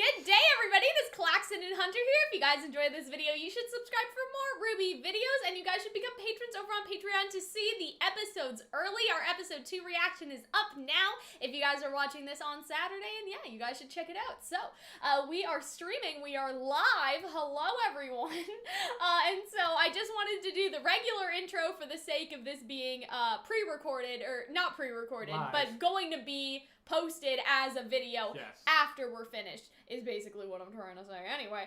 Good day, everybody. This is Calxiyn and Hunter here. If you guys enjoyed this video, you should subscribe for more RWBY videos, and you guys should become patrons over on Patreon to see the episodes early. Our episode 2 reaction is up now. If you guys are watching this on Saturday, and yeah, you guys should check it out. So, we are streaming. We are live. Hello, everyone. And so I just wanted to do the regular intro for the sake of this being pre-recorded, or not pre-recorded, but going to be posted as a video after we're finished, is basically what I'm trying to say. Anyway,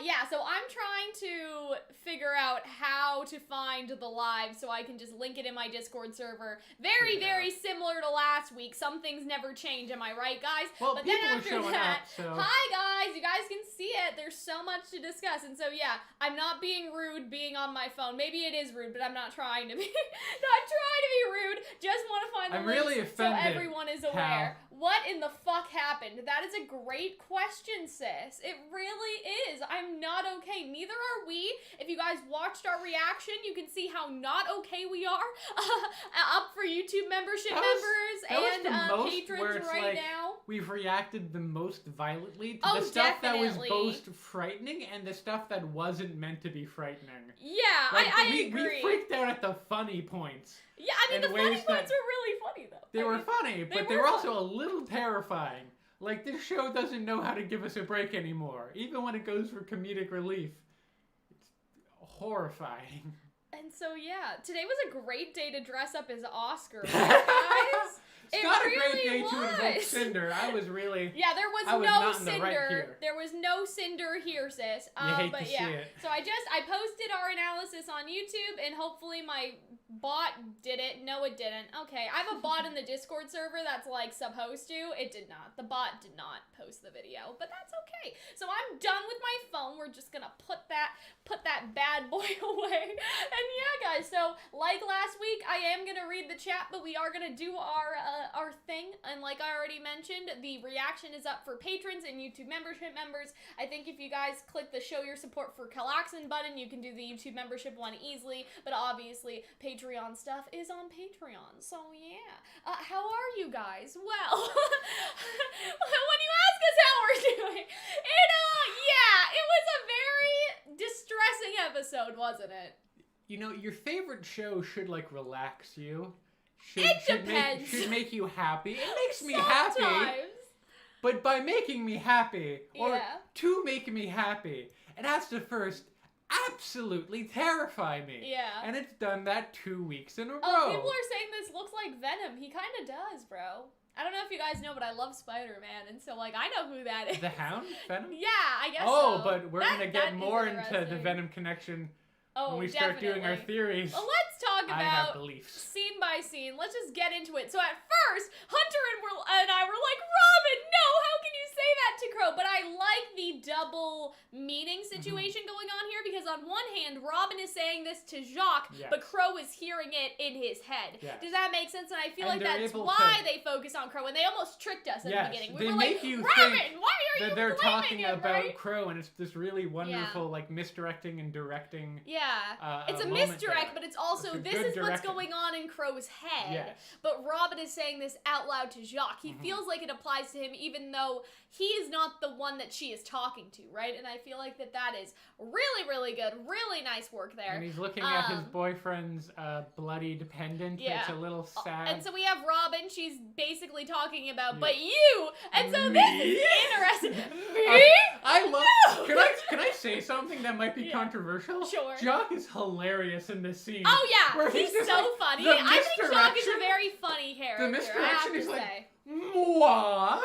yeah, so I'm trying to figure out how to find the live so I can just link it in my Discord server. Very similar to last week. Some things never change, am I right, guys? Well, but then after that, up, so. Hi guys, you guys can see it. There's so much to discuss, and so yeah, I'm not being rude being on my phone. Maybe it is rude, but I'm not trying to be rude. Just want to find the I'm links really offended, so everyone is aware. What in the fuck happened? That is a great question, sis. It really is. I'm not okay. Neither are we. If you guys watched our reaction, you can see how not okay we are. Up for YouTube membership members and patrons right now. We've reacted the most violently to the stuff that was most frightening and the stuff that wasn't meant to be frightening. Yeah, like, I agree. We freaked out at the funny points. Yeah, I mean, the funny points were really funny, though. They were funny, but they were also a little terrifying. Like, this show doesn't know how to give us a break anymore. Even when it goes for comedic relief. It's horrifying. And so, yeah, today was a great day to dress up as Oscar, right, guys? It's not really a great day to invoke Cinder. I was really... Yeah, there was no Cinder. There was no Cinder here, sis. You hate to see it. So I posted our analysis on YouTube, and hopefully my bot did it. No, it didn't. Okay, I have a bot in the Discord server that's, like, supposed to. It did not. The bot did not post the video, but that's okay. So I'm done with my phone. We're just gonna put that bad boy away. And yeah, guys, so like last week, I am gonna read the chat, but we are gonna do our thing, and like I already mentioned, the reaction is up for patrons and YouTube membership members. I think if you guys click the show your support for Calxiyn button, you can do the YouTube membership one easily, but obviously Patreon stuff is on Patreon, so yeah. How are you guys? Well, when you ask us how we're doing, yeah, it was a very distressing episode, wasn't it? You know, your favorite show should, like, relax you. It depends. Should make you happy. It makes me happy. But by making me happy, or to make me happy, it has to first absolutely terrify me. Yeah. And it's done that 2 weeks in a row. Oh, people are saying this looks like Venom. He kind of does, bro. I don't know if you guys know, but I love Spider-Man, and so, like, I know who that is. The Hound? Venom? Yeah, I guess so. Oh, but we're going to get more into the Venom connection when we start doing our theories. Well, let's talk about scene by scene. Let's just get into it. So at first, Hunter and I were like, Robin, no, how can you say that to Crow? But I like the double meaning situation going on here, because on one hand, Robin is saying this to Jacques, but Crow is hearing it in his head. Does that make sense? And I feel like that's why they focus on Crow, and they almost tricked us at the beginning. We were like, Robin, why are you they're talking him, about right? Crow, and it's this really wonderful, like, misdirecting and directing. It's a misdirect, but it's also, this is what's going on in Crow's head. But Robin is saying this out loud to Jacques. He feels like it applies to him, even though he is not the one that she is talking to, right? And I feel like that is really, really good. Really nice work there. And he's looking at his boyfriend's bloody dependent. It's a little sad. And so we have Robin. She's basically talking about, but you! And so this is interesting. Me? I love... Can I say something that might be controversial? Sure. Jacques is hilarious in this scene. Oh, yeah. He's so like, funny. I think Jacques is a very funny character. The misdirection is like, moi,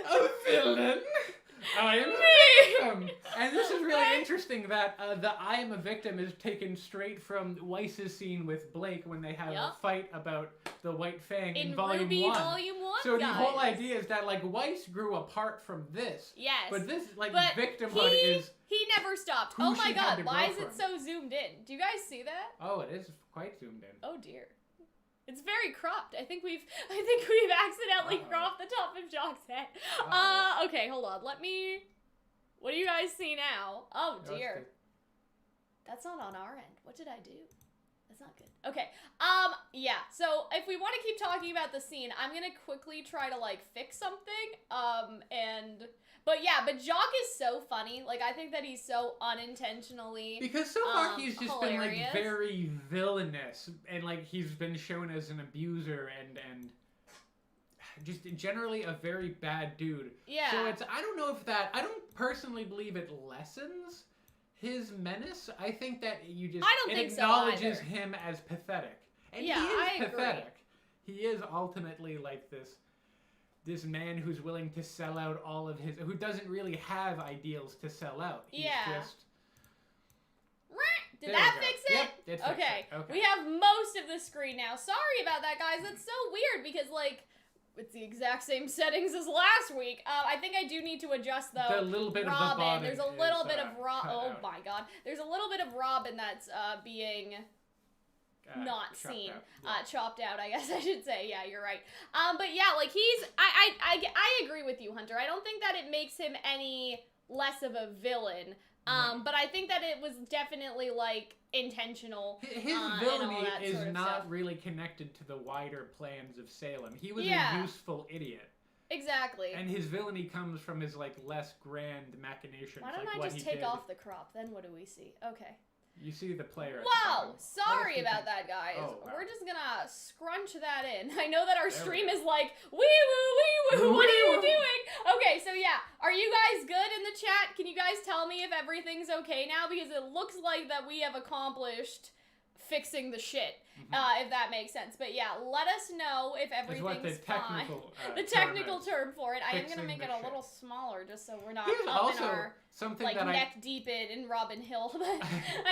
a villain. I am a victim. And this is really interesting that the I am a victim is taken straight from Weiss's scene with Blake when they have a fight about the White Fang in Volume 1. Volume 1, So the whole idea is that, like, Weiss grew apart from this. Yes. But this, like, victimhood is... He never stopped. Oh my god, why is it so zoomed in? Do you guys see that? Oh, it is quite zoomed in. Oh dear. It's very cropped. I think we've accidentally cropped the top of Jacques' head. Okay, hold on. What do you guys see now? Oh dear. That's not on our end. What did I do? That's not good. Okay. Yeah. So if we want to keep talking about the scene, I'm gonna quickly try to, like, fix something. But yeah, Yeah, but Jacques is so funny. Like, I think that he's so unintentionally Because so far he's just hilarious. been, like, very villainous. And, like, he's been shown as an abuser and just generally a very bad dude. Yeah. So it's, I don't know if that, I don't personally believe it lessens his menace. I think that you just, I don't it think so acknowledges either. him as pathetic. And Yeah, he is I agree. pathetic. He is ultimately like this man who's willing to sell out all of his, who doesn't really have ideals to sell out. He's just... Did There that we go. fix it? Yep, it fixed Okay. it. Okay. We have most of the screen now. Sorry about that, guys. That's so weird because, like, it's the exact same settings as last week. I think I do need to adjust, though. The little bit Robin. of the bottom There's a little is, bit of Robin. cut Oh out. my god. There's a little bit of Robin that's being not chopped seen. out. Yeah. Chopped out, I guess I should say. Yeah, you're right. But yeah, like I agree with you, Hunter. I don't think that it makes him any less of a villain. No. But I think that it was definitely like intentional. His and all villainy that is sort of not stuff. really connected to the wider plans of Salem. He was Yeah. a useful idiot. Exactly. And his villainy comes from his, like, less grand machinations. Why don't like I what just he take did. off the crop? Then what do we see? Okay. You see the player at the Wow, bottom. What sorry if you about can- that, guys. Oh, wow. We're just gonna scrunch that in. I know that our There we stream go. is like, wee woo, what are you Wee-woo. doing? Okay, so yeah, are you guys good in the chat? Can you guys tell me if everything's okay now? Because it looks like that we have accomplished fixing the shit, if that makes sense. But yeah, let us know if Is what the everything's fine. technical The term technical is. term for it. I am gonna Fixing make the it a shit. little smaller just so we're not Here's up also in our something like that neck deep in Robin Hill. I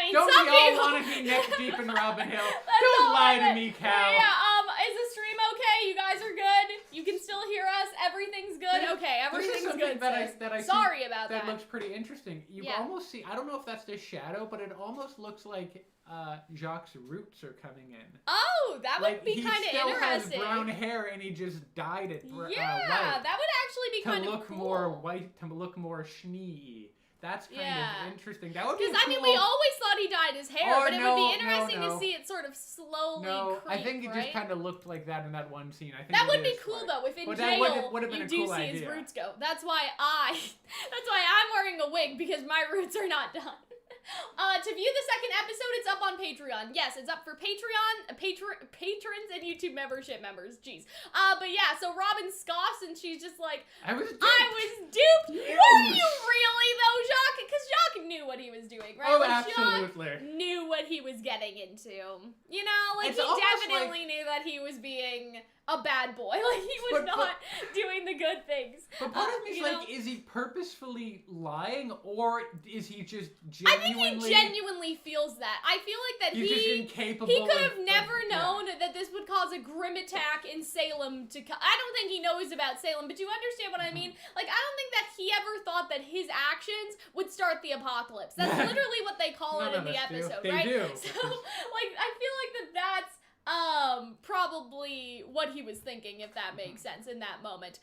mean, Don't some we all people- want to be neck deep in Robin Hill? That's Don't all lie of to it. me, But Cal. yeah, is the stream okay? You guys are good? You can still hear us? Everything's good? This- Okay, this is everything's something good, that sis. I see Sorry about that that. looks pretty interesting. You Yeah. almost see, I don't know if that's the shadow, but it almost looks like Jacques' roots are coming in. Oh, that would Like, be kind of He still has interesting. brown hair and he just dyed it Yeah, white that would actually be to kind look of cool. more white, to look more schnee. That's kind Yeah. of interesting. That would be Because, cool. I mean, we always thought he dyed his hair, Oh, but it would no, be interesting no. to see it sort of slowly No, I creep, think it right? just kind of looked like that in that one scene. I think That it would be is cool, smart. though, if in But that jail would've been you a do cool see his idea. roots go. That's why I'm wearing a wig, because my roots are not done. To view the second episode, it's up on Patreon. Yes, it's up for Patreon, patrons, and YouTube membership members. Jeez. But yeah, so Robin scoffs, and she's just like, I was duped. Were you really, though, Jacques? Because Jacques knew what he was doing, right? Oh, Like, absolutely. Jacques knew what he was getting into. You know, like, It's he almost definitely knew that he was being a bad boy. Like, he was not doing the good things. But part of me's you like, know? is he purposefully lying, or is he just I genuinely... think he genuinely feels that. I feel like that He's just incapable he could of- have never of- known that this would cause a grim attack in Salem I don't think he knows about Salem, but you understand what I mean? Like, I don't think that he ever thought that his actions would start the apocalypse. That's literally what they call it in None of the us do. episode, They right? do, So, because- like, I feel like that's probably what he was thinking, if that makes sense, in that moment.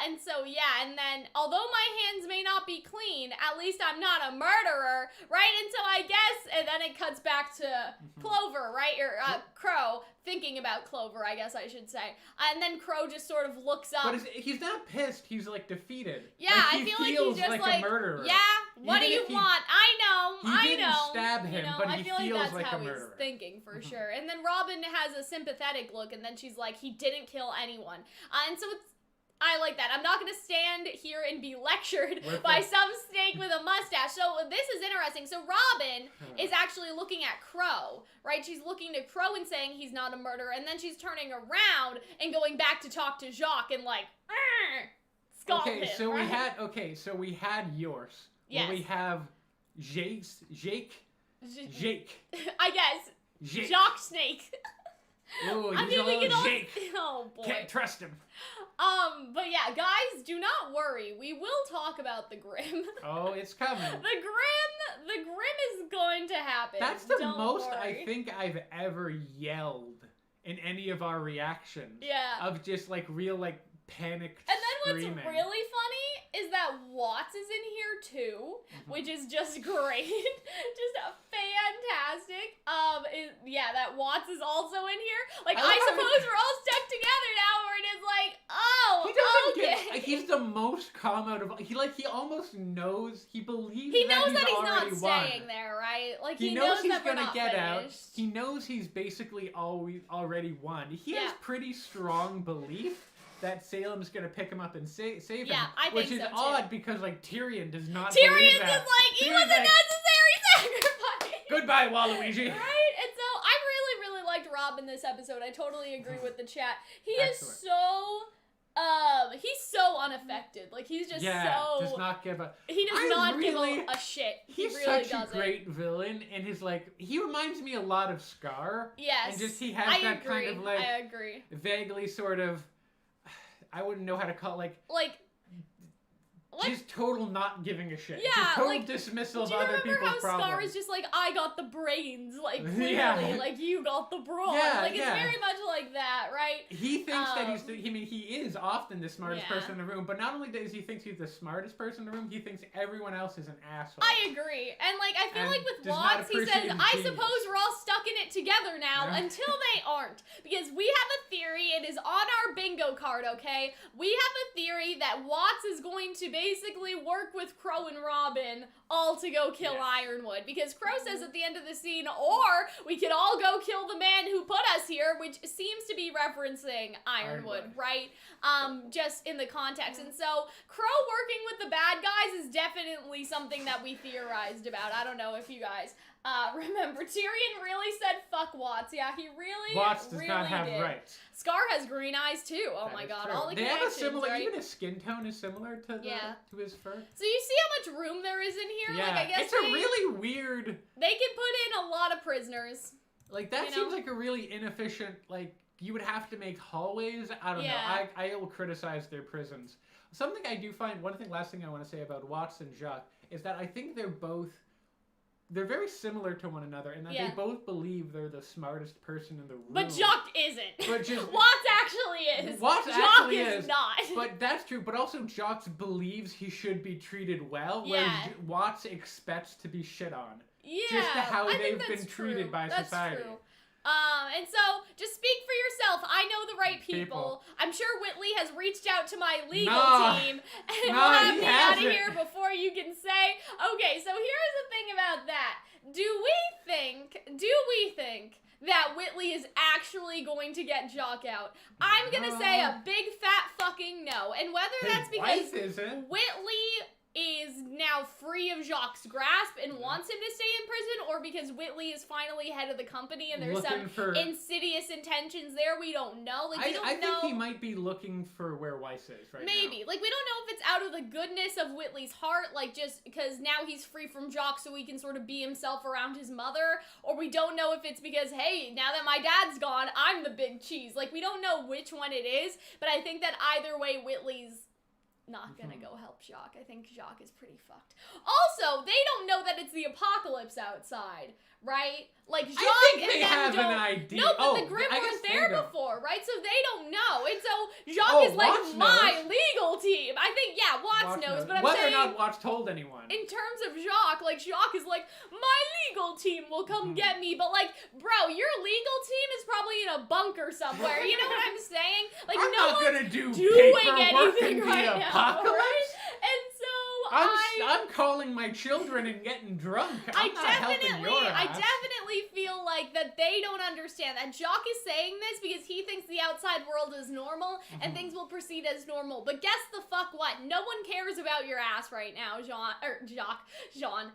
And so, yeah, and then, although my hands may not be clean, at least I'm not a murderer, right? And so I guess, and then it cuts back to Clover, right? Or, Crow, thinking about Clover, I guess I should say. And then Crow just sort of looks up. But he's not pissed, he's, like, defeated. Yeah, like, I he feel like feels he's just like a murderer. yeah, what Even do you if he- want? I know, he didn't stab him, you know, but I he feel like feels that's like how a he's murderer. thinking, for sure. And then Robin has a sympathetic look, and then she's like, he didn't kill anyone. And so I like that. I'm not going to stand here and be lectured by some snake with a mustache. So this is interesting. So Robin is actually looking at Crow, right? She's looking to Crow and saying he's not a murderer, and then she's turning around and going back to talk to Jacques and like, scald him, so right? we had yours. Yes. Well, we have Jake. I guess. Jake. Jock Snake. Oh, I he's mean, a we little can all... Jake. Oh, boy. Can't trust him. But yeah, guys, do not worry. We will talk about the Grim. Oh, it's coming. The Grim is going to happen. That's the Don't most worry. I think I've ever yelled in any of our reactions. Yeah. Of just, like, real, like, panicked And then what's screaming. really funny is that Watts is in here too, which is just great. Just fantastic. That Watts is also in here. Like, I suppose we're all stuck together now where it is like, oh, he doesn't okay. he's the most calm out of, he almost knows, he believes He knows that he's not won. staying there, right? Like, He knows he's that we're gonna not get finished. out. He knows he's basically already won. He has pretty strong belief that Salem's gonna pick him up and save him. Yeah, I think which is so, too. odd because, like, Tyrion does not Tyrion's believe just that. like, he was a necessary sacrifice. Goodbye, Waluigi. Right? And so I really liked Rob in this episode. I totally agree with the chat. He Excellent. is so he's so unaffected. Like, he's just does not give a... He does not give a shit. He He's really such doesn't. a great villain, and his, like, he reminds me a lot of Scar. Yes. And just he has that agree. kind of, like, I agree. vaguely sort of, I wouldn't know how to call it, Like just total not giving a shit. Yeah, just total like, dismissal of do you other remember people's how Scar problems. is just like, I got the brains, like, clearly, Yeah. like, you got the brawn. Yeah, like, it's yeah. very much like that, right? He thinks that he is often the smartest Yeah. person in the room, but not only does he think he's the smartest person in the room, he thinks everyone else is an asshole. I agree. And, like, I feel And like with does not Watts, he says, appreciate his I genius. suppose we're all stuck in it together now, Yeah. until they aren't. Because we have a theory, it is on our bingo card, okay? We have a theory that Watts is going to basically work with Crow and Robin all to go kill Ironwood. Because Crow says at the end of the scene, or we could all go kill the man who put us here, which seems to be referencing Ironwood, right? Just in the context. And so, Crow working with the bad guys is definitely something that we theorized about. I don't know if you guys remember. Tyrion really said fuck Watts. Yeah, he really Watts does not have did. rights. Scar has green eyes too. Oh That my is god. true. All the They have a connections, similar, right? even his skin tone is similar to to his fur. So you see how much room there is in here? Yeah, Like, I guess it's a really weird. they could put in a lot of prisoners. Like, that You seems know? like a really inefficient, like, you would have to make hallways. I don't know. Yeah. I will criticize their prisons. Something I do find, last thing I want to say about Watts and Jacques is that I think they're very similar to one another in that they both believe they're the smartest person in the room. But Jacques isn't. But just- Watts actually is. Watts Jacques actually is not. But that's true. But also, Jacques believes he should be treated well, whereas Yeah. Watts expects to be shit on. Yeah, Just to how I they've think that's been treated true. by That's society. True. And so, just speak for yourself. I know the right people. I'm sure Whitley has reached out to my legal team and will have he me out of hasn't. here before you can say, okay, so here's the thing about that. Do we think that Whitley is actually going to get Jacques out? I'm gonna say a big fat fucking no. And whether that's because wife isn't. Whitley is now free of Jacques' grasp and wants him to stay in prison, or because Whitley is finally head of the company and there's Looking some for- insidious intentions there we don't know. Like, we don't I know. think he might be looking for where Weiss is right Maybe. now. Like, we don't know if it's out of the goodness of Whitley's heart, like, just because now he's free from Jacques so he can sort of be himself around his mother, or we don't know if it's because, hey, now that my dad's gone, I'm the big cheese. Like, we don't know which one it is, but I think that either way, Whitley's not gonna go help Jacques. I think Jacques is pretty fucked. Also, they don't know that it's the apocalypse outside, right? Like, Jacques I think they and them have don't. an idea. No, but Oh, the Grimm I weren't guess there they don't. before, right? So they don't know. And so Jacques is like, Watts my knows. legal team. I think, yeah, Watts knows, but I'm whether saying, or not Watts told anyone. in terms of Jacques, like, Jacques is like, my legal team will come get me, but like, bro, your legal team is probably in a bunker somewhere. You know what I'm saying? Like, I'm no not one's gonna do doing paperwork anything in the right now, apocalypse. right? And so I'm calling my children and getting drunk. I'm not helping your I ass. definitely feel like that they don't understand that Jacques is saying this because he thinks the outside world is normal and things will proceed as normal. But guess the fuck what? No one cares about your ass right now, Jean. No one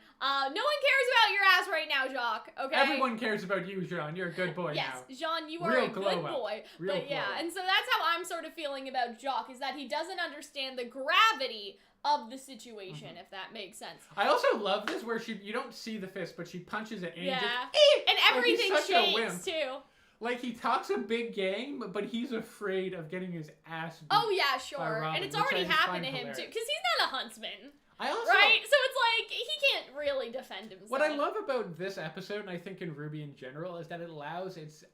cares about your ass right now, Jacques. Okay. Everyone cares about you, Jean. You're a good boy Yes, now. Jean, you are Real a good glow up. boy. Real But yeah, glow up. and so that's how I'm sort of feeling about Jacques, is that he doesn't understand the gravity of the situation, if that makes sense. I also love this where you don't see the fist, but she punches it and Yeah. just, And everything such a shakes wimp. too. Like, he talks a big game, but he's afraid of getting his ass beat. Oh, yeah, sure. Robin, And it's which already I happened to find him, too. hilarious. Because he's not a huntsman, I also, right? So it's like, he can't really defend himself. what I love about this episode, and I think in RWBY in general, is that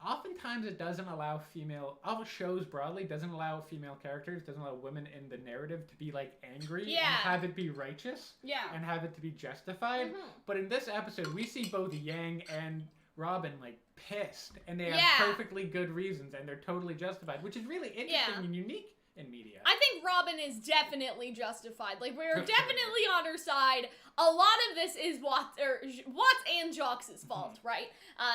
oftentimes it doesn't allow all shows broadly, doesn't allow female characters, doesn't allow women in the narrative to be, like, angry and have it be righteous. Yeah. And have it to be justified. Mhm. But in this episode, we see both Yang and Robin, like, pissed, and they have perfectly good reasons, and they're totally justified, which is really interesting and unique in media. I think Robin is definitely justified. Like, we're definitely on her side. A lot of this is Watts and Jacques' fault, right?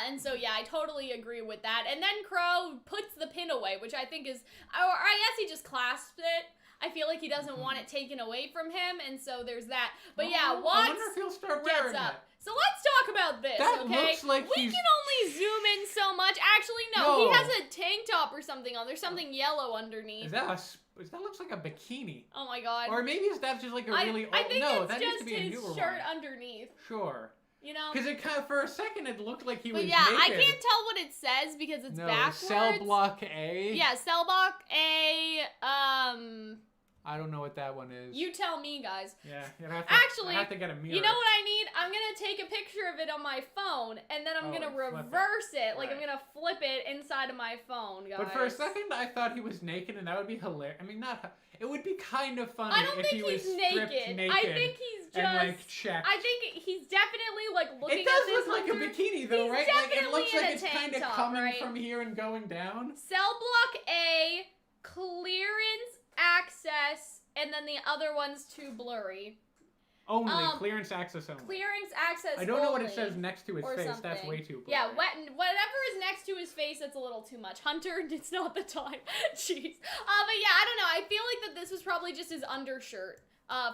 And so, yeah, I totally agree with that. And then Crow puts the pin away, which I think is, or I guess he just clasps it. I feel like he doesn't want it taken away from him, and so there's that. But yeah, Watts I wonder if he'll start wearing gets up. that. So let's talk about this, That okay? looks like we he's... can only zoom in so much. Actually, no, he has a tank top or something on. There's something yellow underneath. That looks like a bikini. Oh my god. Or maybe that's just like a really old... I think no, it's that just needs to be a his newer shirt one. underneath. Sure. You know? Because it kind of, for a second, it looked like he was But yeah, naked. I can't tell what it says because it's backwards. Cell block A. Yeah, cell block A, I don't know what that one is. you tell me, guys. Yeah, you'd have to, Actually, I have to get a mirror. You know what I need? I'm gonna take a picture of it on my phone, and then I'm gonna reverse it. Like, I'm gonna flip it inside of my phone, guys. But for a second, I thought he was naked, and that would be hilarious. I mean, it would be kind of funny I don't if think he was he's stripped naked. I think he's just... and, like, checked. I think he's definitely, like, looking it at does this look like a bikini, though, He's right? Like, it definitely looks in like a it's tank kind of top, coming right? from here and going down. Cell block A, clearance, access, and then the other one's too blurry. Only. Clearance access only. Clearance access I don't know what only, it says next to his face. something. That's way too blurry. Yeah, whatever is next to his face, that's a little too much. Hunter, it's not the time. Jeez. But yeah, I don't know. I feel like that this was probably just his undershirt.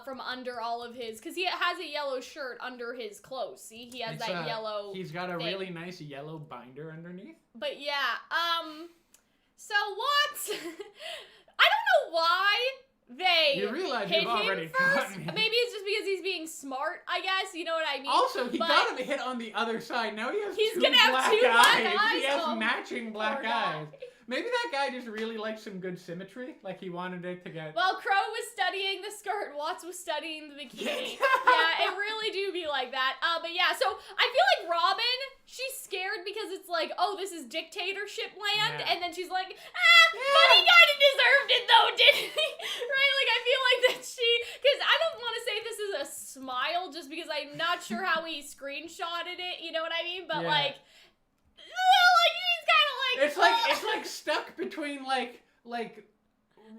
From under all of his, because he has a yellow shirt under his clothes. See, he has that yellow. He's got a thing. really nice yellow binder underneath. But yeah, so what? I don't know why they You realize hit you've already him first. caught me. Maybe it's just because he's being smart, I guess. You know what I mean? Also, he got him hit on the other side. Now he's gonna have two black eyes. He has Oh, matching black poor guy. eyes. Maybe that guy just really liked some good symmetry. Like he wanted it to get... Well, Crow was studying the skirt, Watts was studying the bikini. Yeah, it really do be like that. But yeah, so I feel like Robin, she's scared because it's like, oh, this is dictatorship land, and then she's like, but he kind of deserved it though, didn't he? Right? Like, I feel like that because I don't want to say this is a smile just because I'm not sure how he screenshotted it, you know what I mean? But like he's kind of like... It's like stuck between like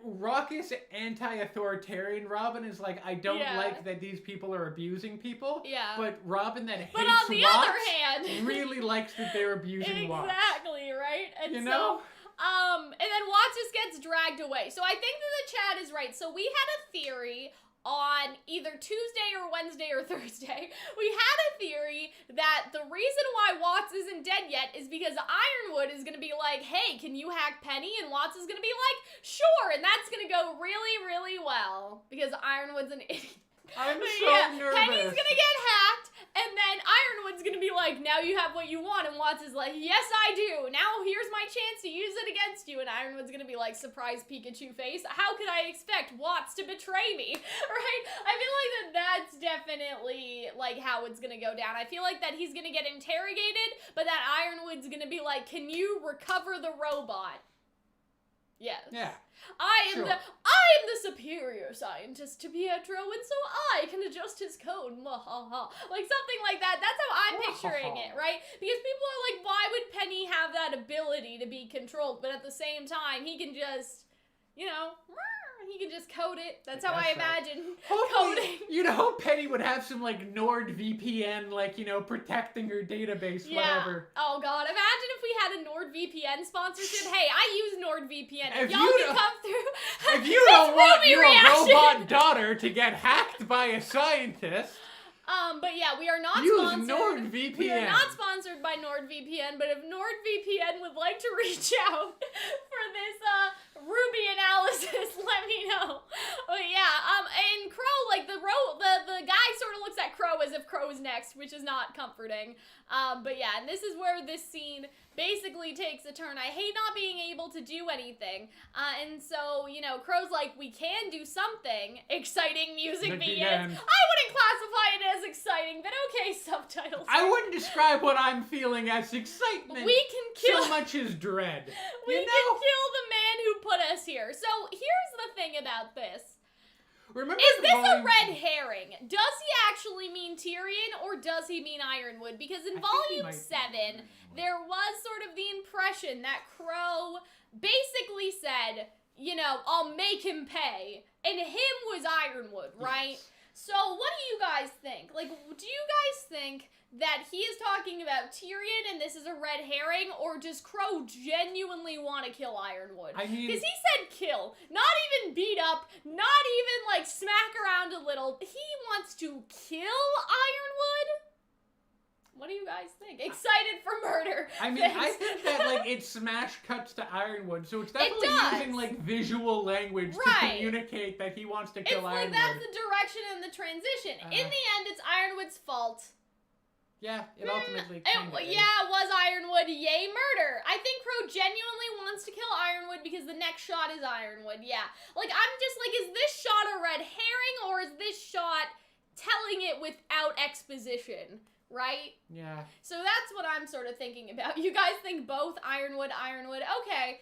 raucous anti-authoritarian Robin is like, I don't like that these people are abusing people. Yeah. But Robin that hates But on the Watts other hand... really likes that they're abusing Watts. Exactly, right? And you so, know? and then Watts just gets dragged away. So I think that the chat is right. So we had a theory on either Tuesday or Wednesday or Thursday. We had a theory that the reason why Watts isn't dead yet is because Ironwood is going to be like, hey, can you hack Penny? And Watts is going to be like, sure. And that's going to go really, really well because Ironwood's an idiot. I'm so nervous. Penny's going to get hacked. And then Ironwood's gonna be like, now you have what you want. And Watts is like, yes, I do. Now here's my chance to use it against you. And Ironwood's gonna be like, surprise Pikachu face. How could I expect Watts to betray me? Right? I feel like that's definitely like how it's gonna go down. I feel like that he's gonna get interrogated, but that Ironwood's gonna be like, can you recover the robot? Yes. Yeah. I am the superior scientist to Pietro, and so I can adjust his code. Like something like that. That's how I'm picturing it, right? Because people are like, why would Penny have that ability to be controlled? But at the same time, he can just, you know, he can just code it. That's how I imagine coding. You'd hope Penny would have some like NordVPN, like, you know, protecting her database, whatever. Oh god, imagine if we had a NordVPN sponsorship. Hey, I use NordVPN. If y'all can come through. If you don't want your robot daughter to get hacked by a scientist. But yeah, we are not use sponsored. NordVPN. We are not sponsored by NordVPN, but if NordVPN would like to reach out for this RWBY analysis, let me know. But yeah, and Crow, like the guy sort of looks at Crow as if Crow is next. next, which is not comforting. But yeah, and this is where this scene basically takes a turn. I hate not being able to do anything. And so, you know, Crow's like, we can do something. Exciting music begins. I wouldn't classify it as exciting, but okay, subtitles. I wouldn't describe what I'm feeling as excitement. We can kill... So much as dread. We can kill the man who put us here. So here's the thing about this. Remember Is this a red herring? Does he actually mean Tyrion, or does he mean Ironwood? Because in Volume 7, there was sort of the impression that Crow basically said, you know, I'll make him pay, and him was Ironwood, right? Yes. So what do you guys think? Like, do you guys think that he is talking about Tyrion and this is a red herring, or does Crow genuinely want to kill Ironwood? I mean... Because he said kill, not even beat up, not even, like, smack around a little. He wants to kill Ironwood? What do you guys think? Excited for murder. I mean, I think that, like, it smash cuts to Ironwood, so it's definitely using, like, visual language to communicate that he wants to kill Ironwood. It's like, that's the direction and the transition. In the end, it's Ironwood's fault. Yeah, it ultimately it was Ironwood, yay murder. I think Crow genuinely wants to kill Ironwood because the next shot is Ironwood, yeah. Like, I'm just like, is this shot a red herring, or is this shot telling it without exposition? Right? Yeah. So that's what I'm sort of thinking about. You guys think both Ironwood? Okay.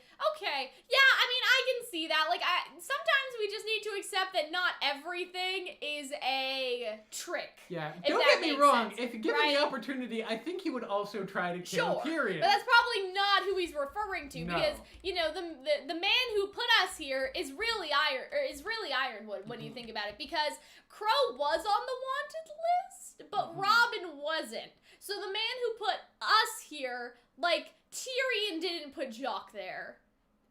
Yeah, I mean, I can see that. Like, sometimes we just need to accept that not everything is a trick. Yeah. Don't get me wrong. If given the opportunity, I think he would also try to kill Tyrion. But that's probably not who he's referring to, because, you know, the man who put us here is really Ironwood when you think about it, because Crow was on the wanted list, but Robin wasn't. So the man who put us here, like, Tyrion didn't put Jacques there.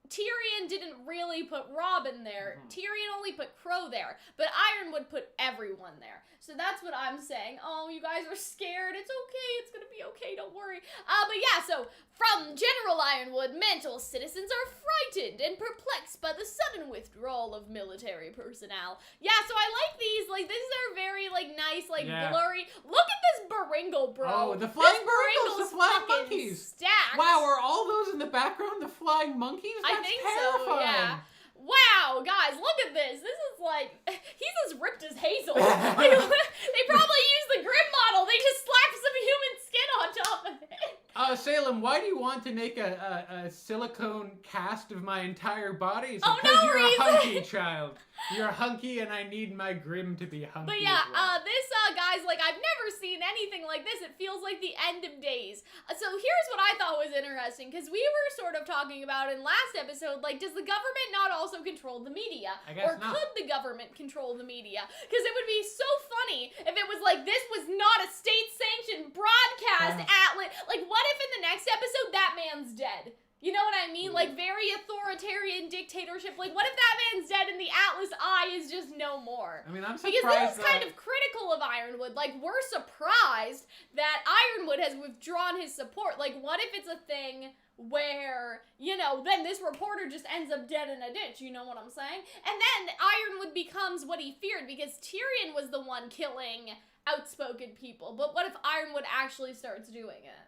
Tyrion didn't really put Robin there. Tyrion only put Crow there. But Ironwood put everyone there. So that's what I'm saying. Oh, you guys are scared. It's okay. It's gonna be okay. Don't worry. But yeah, so from General Ironwood, mental citizens are frightened and perplexed by the sudden withdrawal of military personnel. Yeah, so I like these. Like, these are very, like, nice, like, blurry. Look at this Baringle, bro. Oh, the flying Baringles, the flying monkeys. Stacked. Wow, are all those in the background the flying monkeys? That's I think terrifying. so, yeah. Wow, guys, look at this. This is like, he's as ripped as Hazel. They probably used the Grim model. They just slapped some human skin on top of it. Salem, why do you want to make a silicone cast of my entire body? It's because no you're reason. a hunky child. You're hunky, and I need my Grim to be hunky. But yeah, as well. this, guys, like, I've never seen anything like this. It feels like the end of days. So here's what I thought was interesting, because we were sort of talking about in last episode, like, does the government not also control the media? I guess not. Could the government control the media? Because it would be so funny if it was like, this was not a state-sanctioned broadcast outlet. Like, what if in the next episode that man's dead? You know what I mean? Like, very authoritarian dictatorship. Like, what if that man's dead and the Atlas Eye is just no more? I mean, I'm surprised. Because this is kind of critical of Ironwood. Like, we're surprised that Ironwood has withdrawn his support. Like, what if it's a thing where, you know, then this reporter just ends up dead in a ditch, you know what I'm saying? And then Ironwood becomes what he feared, because Tyrion was the one killing outspoken people. But what if Ironwood actually starts doing it?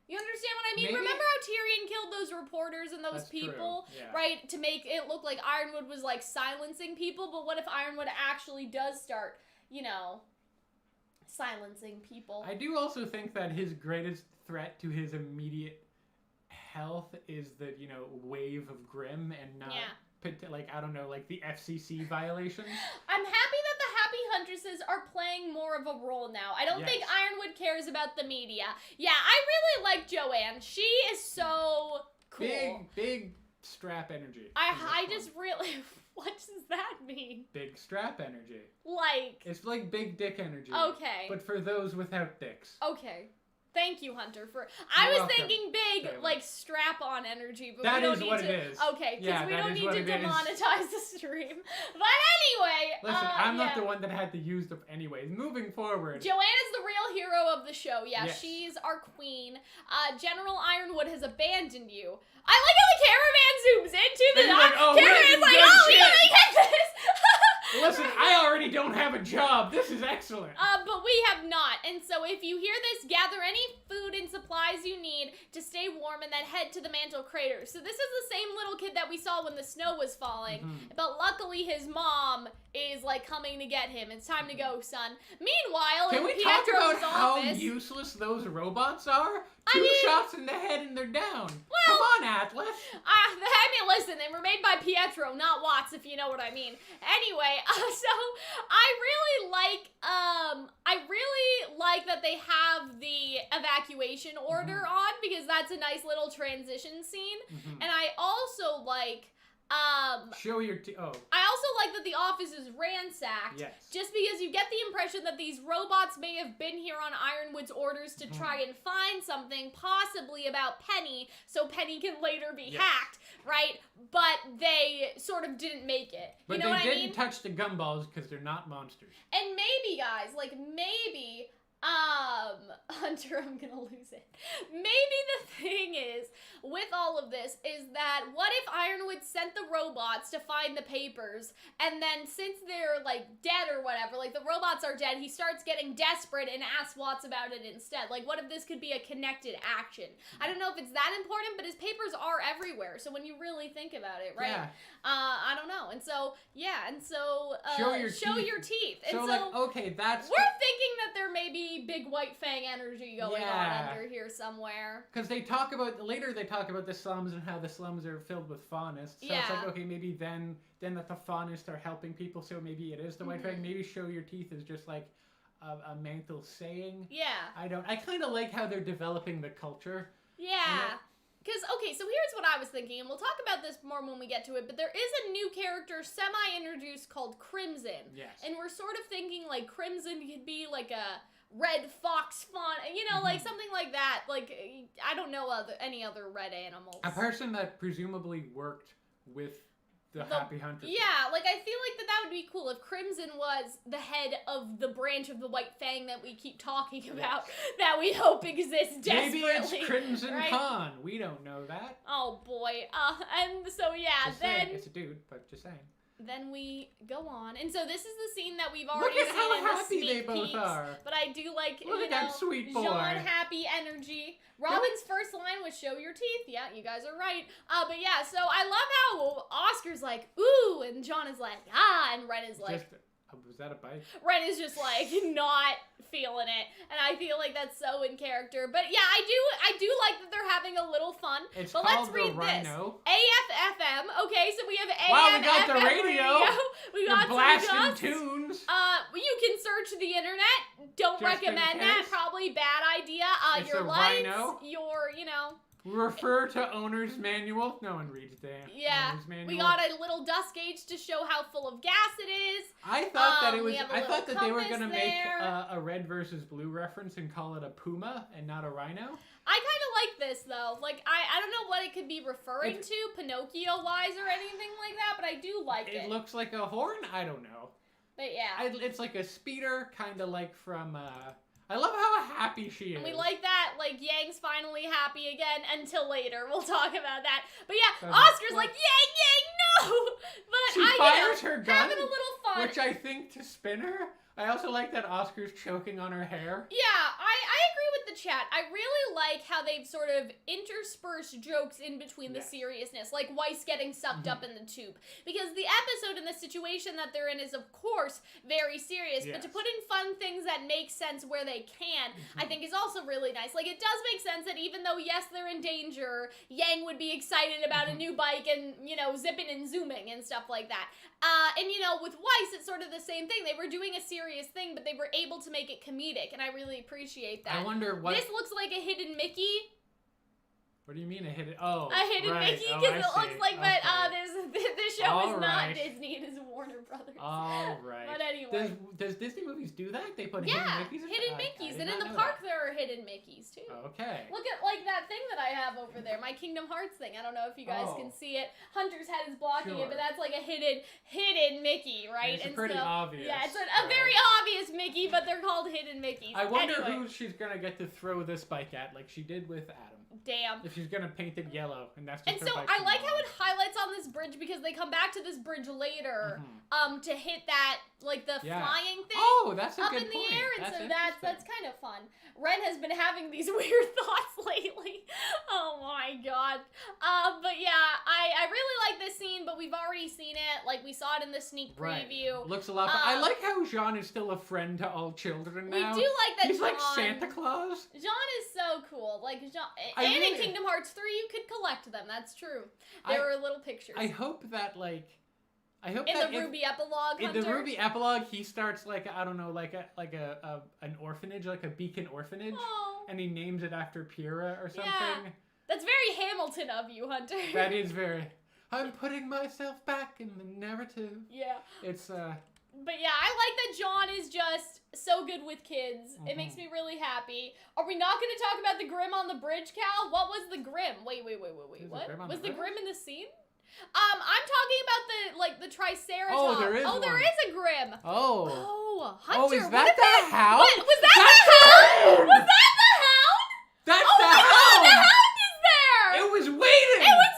You understand what I mean? Maybe. Remember how Tyrion killed those reporters and those people, right? To make it look like Ironwood was, like, silencing people, but what if Ironwood actually does start, you know, silencing people? I do also think that his greatest threat to his immediate health is the, you know, wave of Grim and not, like, I don't know, like the FCC violations. I'm happy that the Happy Huntresses are playing more of a role now. I don't think Ironwood cares about the media. Yeah, I really like Joanne. She is so cool. Big strap energy. I just really... What does that mean? Big strap energy. Like... It's like big dick energy. Okay. But for those without dicks. Okay. Thank you, Hunter, for... I was thinking big, like, strap-on energy, but we don't need to... That is what it is. Okay, because we don't need to demonetize the stream. But anyway... Listen, I'm not the one that had to use them anyways. Moving forward... Joanne is the real hero of the show. Yeah, she's our queen. General Ironwood has abandoned you. I like how the cameraman zooms into the... Cameraman's like, we gotta get this! Listen, I already don't have a job. This is excellent. But we have not. And so if you hear this, gather any food and supplies you need to stay warm and then head to the Mantle Crater. So this is the same little kid that we saw when the snow was falling. But luckily his mom is like coming to get him. It's time to go, son. Meanwhile, can in we talk Pietro's about how office, useless those robots are? Two shots in the head and they're down. Come on, Atlas. Listen, they were made by Pietro, not Watts, if you know what I mean. Anyway, so I really like that they have the evacuation order on, because that's a nice little transition scene. And I also like show your I also like that the office is ransacked. Yes. Just because you get the impression that these robots may have been here on Ironwood's orders to try and find something, possibly about Penny, so Penny can later be hacked, right? But they sort of didn't make it. But you know what I mean? didn't touch the gumballs because they're not monsters. And maybe, guys, like maybe Hunter, I'm gonna lose it. Maybe the thing is, with all of this, is that what if Ironwood sent the robots to find the papers, and then since they're, like, dead or whatever, like, the robots are dead, he starts getting desperate and asks Watts about it instead. Like, what if this could be a connected action? I don't know if it's that important, but his papers are everywhere, so when you really think about it, right? Yeah. I don't know. And so, show your teeth. And so, like, okay, that's... We're thinking that there may be big white fang energy going on under here somewhere. Because they talk about the slums and how the slums are filled with faunists. So it's like, okay, maybe then that the faunists are helping people, so maybe it is the white fang. Maybe show your teeth is just like a Mantle saying. Yeah. I kind of like how they're developing the culture. Yeah. Because, okay, so here's what I was thinking, and we'll talk about this more when we get to it, but there is a new character semi-introduced called Crimson. Yes. And we're sort of thinking, like, Crimson could be, like, a red fox fawn, you know, like, something like that. Like, I don't know any other red animals. A person that presumably worked with the Happy Huntresses. Yeah, like, I feel like that would be cool if Crimson was the head of the branch of the White Fang that we keep talking about, that we hope exists desperately. Maybe it's Crimson right? Khan. We don't know that. Oh, boy. And so, yeah, Just then... saying. It's a dude, but just saying. Then we go on. And so this is the scene that we've already Look at seen how in the happy sneak they both peeks, are. But I do like, Look at that sweet boy. Jean happy energy. Robin's first line was show your teeth. Yeah, you guys are right. But yeah, so I love how Oscar's like, ooh, and John is like, ah, and Ren is like... Was that a bite? Ren is just like not feeling it, and I feel like that's so in character. But yeah, I do like that they're having a little fun. It's but called let's read the this. Rhino. AFFM. Okay, so we have AM. Wow, we got FM the radio. We got You're blasting some gusts. tunes. You can search the internet. Don't Just recommend in that. case. Probably bad idea. It's Your a lights, rhino. your, you know. Refer to owner's manual. No one reads the owner's manual. We got a little dust gauge to show how full of gas it is. I thought that it was. We have a I thought little that they were compass gonna make there. a red versus blue reference and call it a puma and not a rhino. I kind of like this though. Like I don't know what it could be referring to, Pinocchio wise or anything like that, but I do like it. It looks like a horn. I don't know. But yeah. It's like a speeder, kind of like from. I love how happy she is. And we like that, like, Yang's finally happy again, until later. We'll talk about that. But yeah, Oscar's like, Yang, no! But she fires her gun, having a little fun. which I think to spin her. I also like that Oscar's choking on her hair. Yeah, I agree with the chat. I really like how they've sort of interspersed jokes in between the seriousness, like Weiss getting sucked up in the tube. Because the episode and the situation that they're in is, of course, very serious, but to put in fun things that make sense where they can, I think is also really nice. Like, it does make sense that even though, yes, they're in danger, Yang would be excited about a new bike and, you know, zipping and zooming and stuff like that. And, you know, with Weiss, it's sort of the same thing. They were doing a serious thing, but they were able to make it comedic, and I really appreciate that. I wonder what... This looks like a hidden Mickey. What do you mean a hidden... Oh, a hidden right. Mickey, because it looks like, but this show All is right. not Disney, it is Warner Brothers. All right. But anyway. Does Disney movies do that? They put yeah, hidden Mickeys in? hidden Mickeys, I and in did the not know park there are hidden Mickeys, too. Okay. Look at, like, that thing that I have over there, my Kingdom Hearts thing. I don't know if you guys can see it. Hunter's head is blocking it, but that's like a hidden Mickey, right? It's pretty obvious. Yeah, it's a very obvious Mickey, but they're called hidden Mickeys. I wonder anyway. who she's gonna get to throw this bike at, like she did with Adam. damn. If she's gonna paint it yellow, and that's just And so I like how it highlights on this bridge because they come back to this bridge later, to hit that, like, the flying thing. Oh, that's a up good in the point. air, and That's so that's interesting. kind of fun. Ren has been having these weird thoughts lately. Oh my god. But yeah, I really like this scene, but we've already seen it. Like, we saw it in the sneak preview. Right. Looks a lot. I like how Jean is still a friend to all children now. We do like that. He's Jean, like Santa Claus. Jean is so cool. Like Jean, I and really- in Kingdom Hearts 3, you could collect them. That's true. There were little pictures. I hope that in the RWBY epilogue, in Hunter. the RWBY epilogue, he starts like I don't know, like an orphanage, like a Beacon orphanage, Oh. and he names it after Pyrrha or something. Yeah. That's very Hamilton of you, Hunter. That is very. I'm putting myself back in the narrative. Yeah. It's But yeah, I like that John is just so good with kids. It makes me really happy. Are we not going to talk about the Grim on the bridge, Cal? What was the Grim? Wait. What? Was the Grim in the scene? I'm talking about the Triceratops. Oh, there is Oh, there one. is a Grim. Oh, Oh, Hunter. is what that if the hound? What, was that the hound? Was that the hound? That's Oh the my god, hound! the hound is there! It was waiting! It was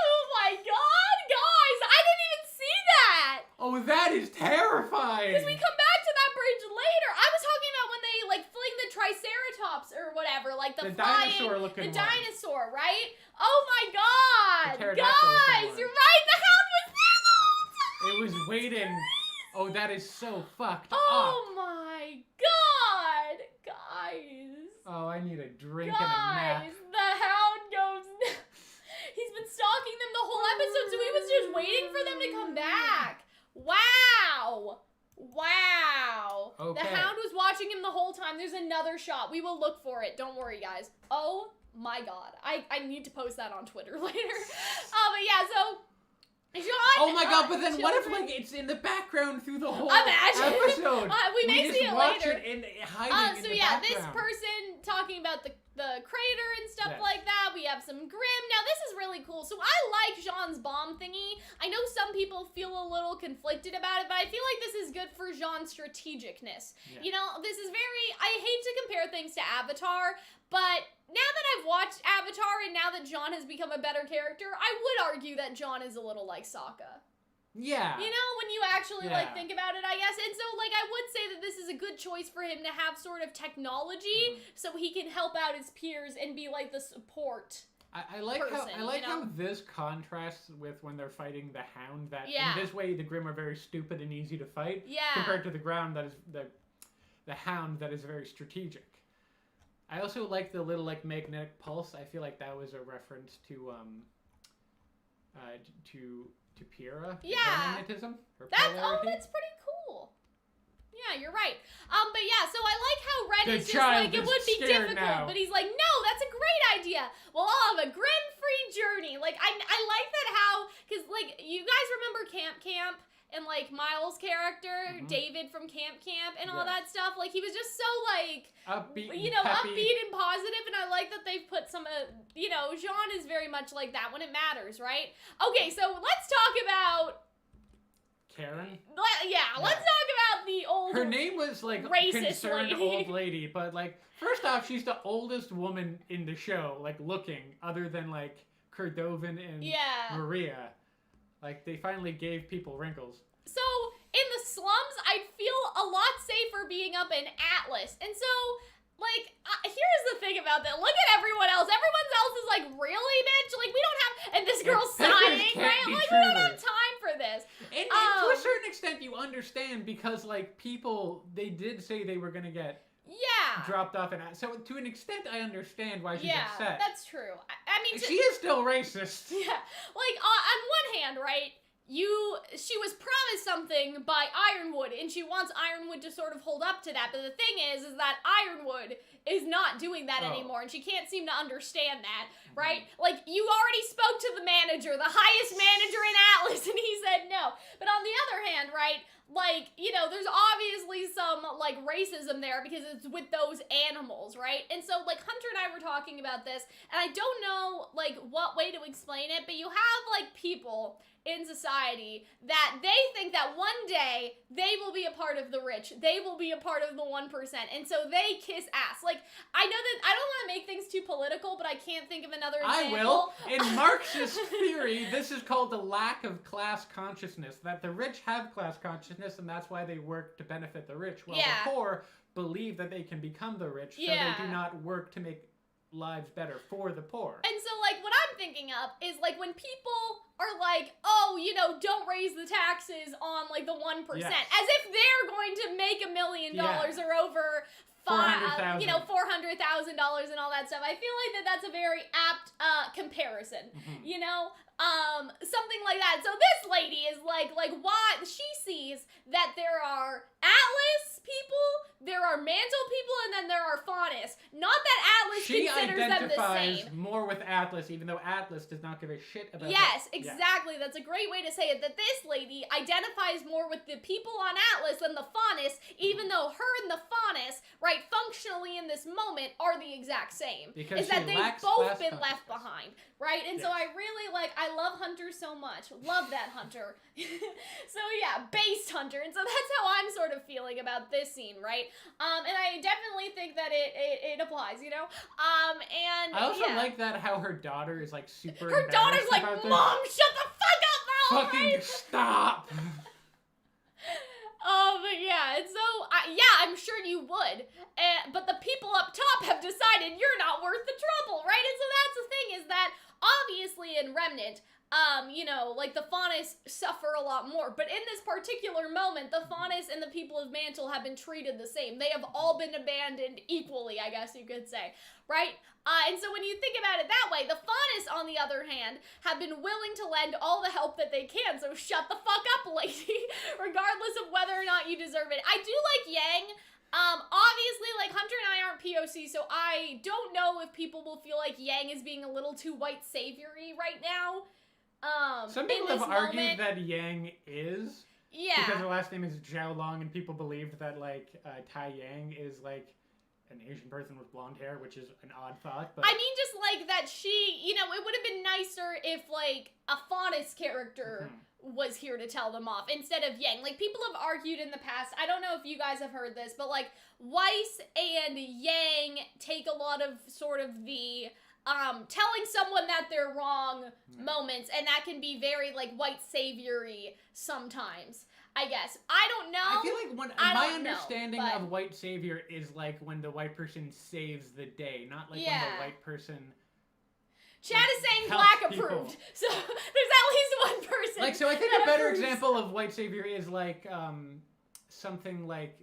oh my god, guys, I didn't even see that! Oh, that is terrifying! Because we come back to that bridge later. I was talking about when they, like, fling the Triceratops or whatever, like the flying... dinosaur-looking The one. dinosaur, right? Oh my god! The pterodactyl-looking Guys, one. you're right, the hound was there the whole time! It was waiting. Oh, that is so fucked up. Oh my god! Guys. Oh, I need a drink and a nap. Guys, the hound goes... He's been stalking them the whole episode, so he was just waiting for them to come back. Wow. Wow. Okay. The hound was watching him the whole time. There's another shot. We will look for it. Don't worry, guys. Oh my god. I need to post that on Twitter later. But yeah, so... John, Oh my god, but then what if, children- like, it's in the background through the whole Imagine. episode? We may just see it watch later. it hiding in So the yeah, background. this person talking about the crater and stuff Yes. like that. We have some Grim. Now this is really cool. So I like Jean's bomb thingy. I know some people feel a little conflicted about it, but I feel like this is good for Jean's strategicness. Yeah. You know, this is very, I hate to compare things to Avatar, but now that I've watched Avatar and now that Jean has become a better character, I would argue that Jean is a little like Sokka. Yeah. You know, when you actually, Yeah. like, think about it, I guess. And so, like, I would say that this is a good choice for him to have sort of technology so he can help out his peers and be, like, the support. I like person, how this contrasts with when they're fighting the hound. That Yeah. in this way the Grim are very stupid and easy to fight, Yeah. compared to the ground that is the hound that is very strategic. I also like the little like magnetic pulse. I feel like that was a reference to Pyrrha. Yeah. Her magnetism. Her That's polarity. that's pretty cool. Yeah, you're right. But yeah, so I like how Ren The is just child like, it is would be scared difficult, now. but he's like, no, that's a great idea. Well, I'll have a Grim-free journey. Like, I like that how, because, like, you guys remember Camp and, like, Miles' character, David from Camp and all Yes. that stuff? Like, he was just so, like, Upbeat, you know, peppy. upbeat and positive, and I like that they've put some, you know, Jean is very much like that when it matters, right? Okay, so let's talk about... Karen. Let's talk about the old... Her name was like Racist concerned lady. old lady, but like first off, she's the oldest woman in the show, like looking, other than like Cordovin and Yeah. Maria. Like they finally gave people wrinkles. So, in the slums, I'd feel a lot safer being up in Atlas. And so, like, here's the thing about that. Look at everyone else. Everyone else is like, really, bitch? Like, we don't have... And this girl's Peppers sighing, can't right? be Like, we don't have choosers. time for this. And to a certain extent, you understand because like people, they did say they were gonna get Yeah. dropped off, and so to an extent, I understand why she's Yeah, upset. that's true. I mean... She is still racist. Yeah. Like, on one hand, right, she was promised something by Ironwood, and she wants Ironwood to sort of hold up to that, but the thing is that Ironwood is not doing that anymore, and she can't seem to understand that, right? Like, you already spoke to the manager, the highest manager in Atlas, and he said no. But on the other hand, right, like, you know, there's obviously some, like, racism there because it's with those animals, right? And so, like, Hunter and I were talking about this, and I don't know, like, what way to explain it, but you have, like, people in society that they think that one day they will be a part of the rich, they will be a part of the 1%, and so they kiss ass. Like, I know that I don't want to make things too political, but I can't think of another example. I will. In Marxist theory, this is called the lack of class consciousness, that the rich have class consciousness, and that's why they work to benefit the rich, while the poor believe that they can become the rich, so they do not work to make lives better for the poor. And so, like, what I'm thinking of is, like, when people are like, oh, you know, don't raise the taxes on, like, the 1%, Yes. as if they're going to make $1 million or over $400,000 and all that stuff. I feel like that's a very apt comparison, you know? Something like that. So this lady is like why she sees that there are Atlas people, there are Mantle people, and then there are Faunus. Not that Atlas considers them the same. She identifies more with Atlas, even though Atlas does not give a shit about Yes, exactly. That's a great way to say it, that this lady identifies more with the people on Atlas than the Faunus, even though her and the Faunus, right, functionally in this moment are the exact same. Because is that they've both been left behind, right? And so I really, like, I love Hunter so much. Love that Hunter. So yeah, based Hunter. And so that's how I'm sort of feeling about this scene, right? And I definitely think that it applies, you know? And I also like that how her daughter is, like, super her daughter's like, Mom, shut the fuck up, Mom! Fucking stop! But yeah, and so, I'm sure you would. But the people up top have decided you're not worth the trouble, right? And so that's the thing, is that obviously in Remnant, you know, like, the Faunus suffer a lot more, but in this particular moment, the Faunus and the people of Mantle have been treated the same. They have all been abandoned equally, I guess you could say, right? And so when you think about it that way, the Faunus, on the other hand, have been willing to lend all the help that they can, so shut the fuck up, lady, regardless of whether or not you deserve it. I do like Yang. Obviously, like, Hunter and I aren't POC, so I don't know if people will feel like Yang is being a little too white saviory right now. Some people have argued that Yang is. Yeah. Because her last name is Xiaolong, and people believed that, like, Tai Yang is, like, an Asian person with blonde hair, which is an odd thought, but... I mean, just, like, that she, you know, it would have been nicer if, like, a Faunus character was here to tell them off, instead of Yang. Like, people have argued in the past, I don't know if you guys have heard this, but, like, Weiss and Yang take a lot of, sort of, the... telling someone that they're wrong moments, and that can be very, like, white saviory sometimes, I guess. I don't know. I feel like my understanding of white savior is, like, when the white person saves the day, not, like, when the white person... Chad is saying Black approved, so there's at least one person. Like, so I think a better example of white savior is, like, something like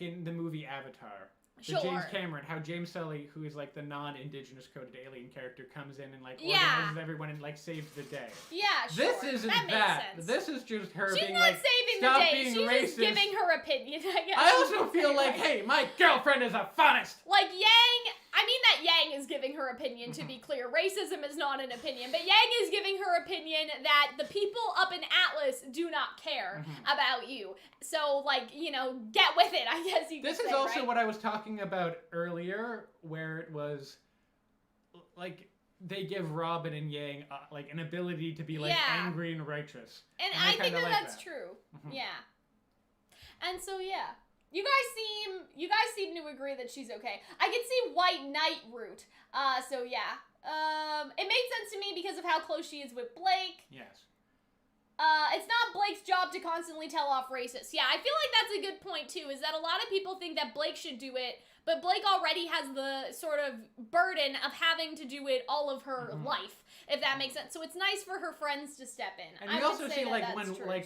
in the movie Avatar. James Cameron, how James Sully, who is, like, the non-indigenous coded alien character, comes in and, like, organizes everyone and, like, saves the day. Yeah, sure. This isn't that. This is just her being like, saving stop the day. being She's racist. just giving her opinion, I guess. I also feel like, hey, my girlfriend is a Faunus. Like, Yang, I mean that Yang is giving her opinion, to be clear. Racism is not an opinion, but Yang is giving her opinion that the people up in Atlas do not care about you. So, like, you know, get with it, I guess you could say, This is also right? what I was talking about earlier, where it was, like, they give Robin and Yang, like, an ability to be, like, angry and righteous. And I think that's true. Yeah. And so, yeah. You guys seem to agree that she's okay. I can see White Knight route. So yeah. It made sense to me because of how close she is with Blake. Yes. It's not Blake's job to constantly tell off racists. Yeah, I feel like that's a good point too, is that a lot of people think that Blake should do it, but Blake already has the sort of burden of having to do it all of her life, if that makes sense. So it's nice for her friends to step in. And we also see, like,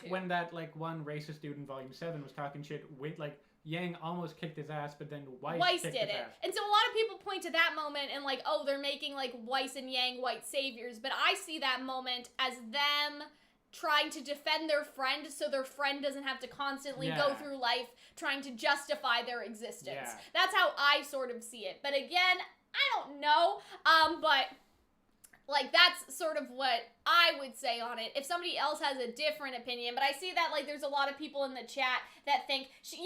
when that, like, one racist dude in Volume 7 was talking shit with, like, Yang almost kicked his ass, but then Weiss kicked his ass. And so a lot of people point to that moment and, like, oh, they're making, like, Weiss and Yang white saviors, but I see that moment as them trying to defend their friend so their friend doesn't have to constantly go through life trying to justify their existence. Yeah. That's how I sort of see it. But again, I don't know. But Like, that's sort of what I would say on it. If somebody else has a different opinion, but I see that, like, there's a lot of people in the chat that think, she's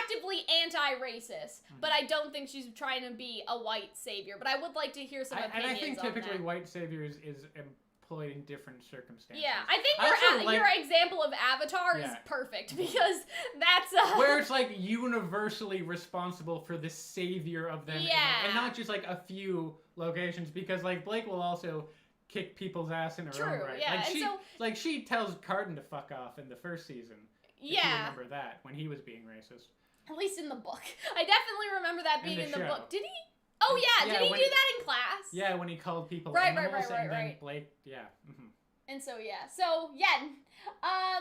actively anti-racist, but I don't think she's trying to be a white savior. But I would like to hear some opinions on that. And I think typically white savior is employed in different circumstances. Yeah, I think your example of Avatar is perfect, because that's... where it's, like, universally responsible for the savior of them. Yeah. And not just, like, a few locations, because, like, Blake will also kick people's ass in her own right. Yeah, like, she tells Carden to fuck off in the first season. Yeah. If you remember that, when he was being racist. At least in the book. I definitely remember that being in the book. Did he? Oh, yeah. Did he do that in class? Yeah, when he called people animals, and then Blake, And so,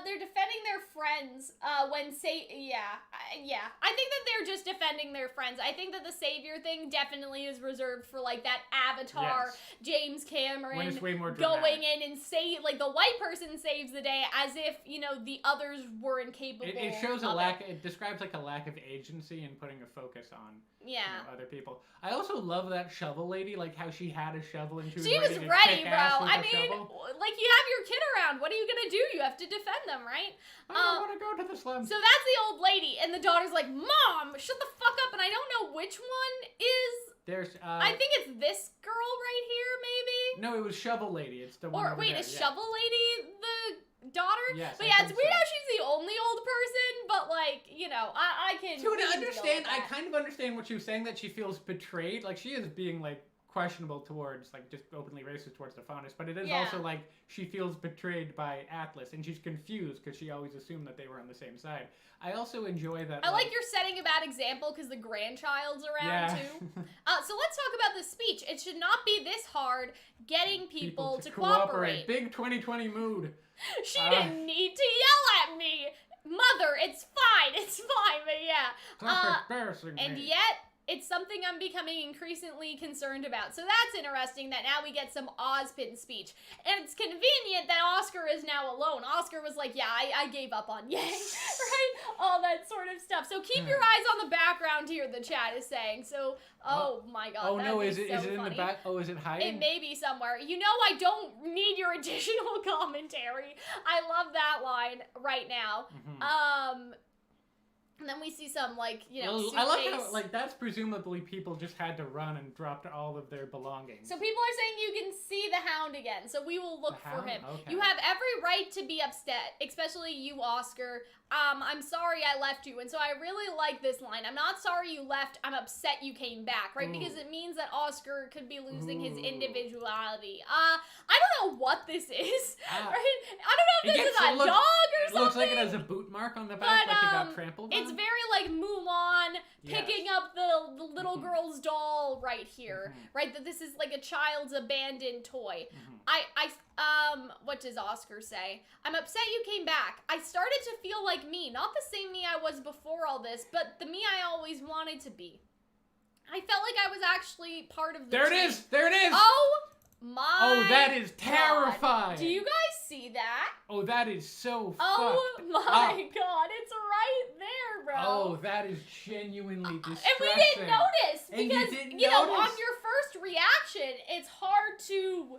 they're defending their friends when I think that they're just defending their friends. I think that the savior thing definitely is reserved for, like, that Avatar, James Cameron when it's way more going in and like, the white person saves the day as if, you know, the others were incapable. It shows it describes, like, a lack of agency and putting a focus on other people. I also love that shovel lady, like, how she had a shovel and she was ready, bro. I mean, like, you have your kid around. What are you gonna do? You have to defend them, right? I don't want to go to the slums. So that's the old lady, and the daughter's like, Mom, shut the fuck up. And I don't know which one is... I think it's this girl right here, maybe? No, it was Shovel Lady. It's the one over there. Is Shovel Lady the daughter? Yes, but it's weird how she's the only old person, but, like, you know, I can... I kind of understand what she was saying, that she feels betrayed. Like, she is being, like, questionable towards, like, just openly racist towards the Faunus, but it is also, like, she feels betrayed by Atlas, and she's confused because she always assumed that they were on the same side. I also enjoy that. I like you're setting a bad example because the grandchild's around, too. So let's talk about the speech. It should not be this hard getting people to cooperate. Big 2020 mood. She didn't need to yell at me. Mother, it's fine, but Stop embarrassing me. And yet, it's something I'm becoming increasingly concerned about. So that's interesting that now we get some Ozpin speech. And it's convenient that Oscar is now alone. Oscar was like, I gave up on Yang, right? All that sort of stuff. So keep your eyes on the background here, the chat is saying. So, my God. Oh, no, is it in the back? Oh, is it hiding? It may be somewhere. You know I don't need your additional commentary. I love that line right now. And then we see some, like, you know, suitcase. I like how, like, that's presumably people just had to run and dropped all of their belongings. So people are saying you can see the Hound again, so we will look for him. Okay. You have every right to be upset, especially you, Oscar. I'm sorry I left you. And so I really like this line. I'm not sorry you left, I'm upset you came back, right? Because it means that Oscar could be losing his individuality. I don't know what this is, right? I don't know if this is a dog or something. It looks like it has a boot mark on the back, like it got trampled on. It's very like Mulan picking up the little girl's doll right here, right? That this is like a child's abandoned toy. What does Oscar say? I'm upset you came back. I started to feel like me, not the same me I was before all this, but the me I always wanted to be. I felt like I was actually part of the There team. it is! There it is! Oh my Oh, that is terrifying! God. Do you guys see that? Oh, that is so Oh fucked my God, it's right there, bro. Oh, that is genuinely distressing. And we didn't notice because, you know, on your first reaction, it's hard to...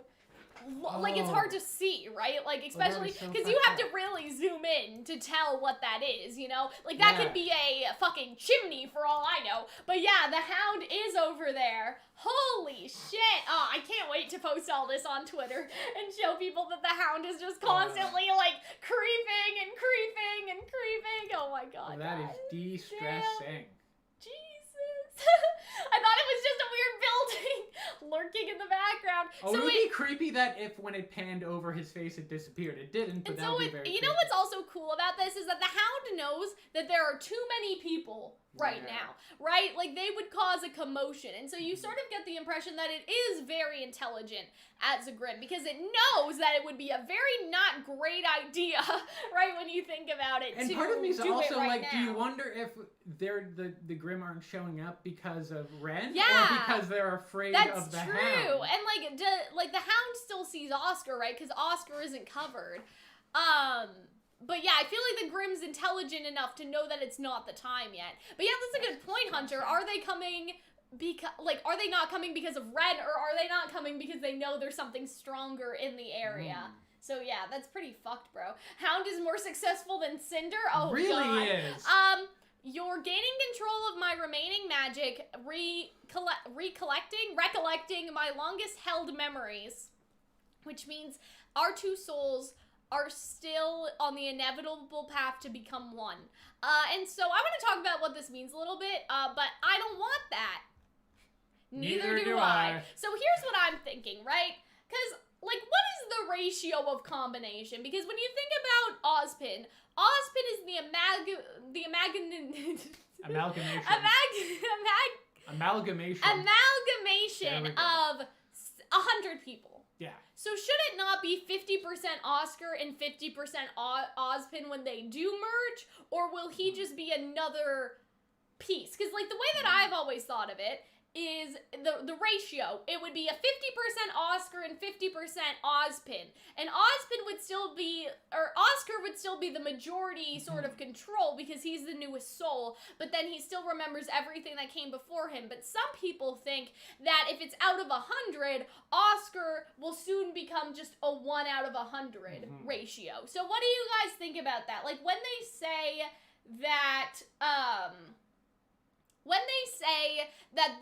Like, it's hard to see, right? Like, especially because you have to really zoom in to tell what that is, you know? Like, that could be a fucking chimney for all I know. But yeah, the Hound is over there. Holy shit. Oh, I can't wait to post all this on Twitter and show people that the Hound is just constantly, like, creeping and creeping and creeping. Oh my God. That is distressing. Jesus. I thought it was just a weird building lurking in the background. Oh, so it would be creepy that if when it panned over his face it disappeared. It didn't, but that would be very creepy. You know what's also cool about this is that the Hound knows that there are too many people now, right? Like, they would cause a commotion. And so you sort of get the impression that it is very intelligent as a Grimm because it knows that it would be a very not great idea, right, when you think about it. And part of me is also like, do you wonder if the Grimm aren't showing up because of Ren? Yeah. Or because they're afraid of the Hound? That's true. And, like, the Hound still sees Oscar, right? Because Oscar isn't covered. But yeah, I feel like the Grimm's intelligent enough to know that it's not the time yet. But yeah, that's a good point, Hunter. Are they coming because, like, are they not coming because of Ren, or are they not coming because they know there's something stronger in the area? So yeah, that's pretty fucked, bro. Hound is more successful than Cinder? Oh, really God. is. You're gaining control of my remaining magic, recollecting my longest held memories, which means our two souls are still on the inevitable path to become one. And so I'm going to talk about what this means a little bit, but I don't want that. Neither do I. So here's what I'm thinking, right? Because, like, what is the ratio of combination? Because when you think about Ozpin is the amalgamation of 100 people. Yeah. So should it not be 50% Oscar and 50% Ozpin when they do merge? Or will he just be another piece? Because, like, the way that I've always thought of it is the ratio. It would be a 50% Oscar and 50% Ozpin. And Ozpin would still be, or Oscar would still be the majority sort of control because he's the newest soul, but then he still remembers everything that came before him. But some people think that if it's out of 100, Oscar will soon become just a 1 out of 100 ratio. So what do you guys think about that? Like, when they say that,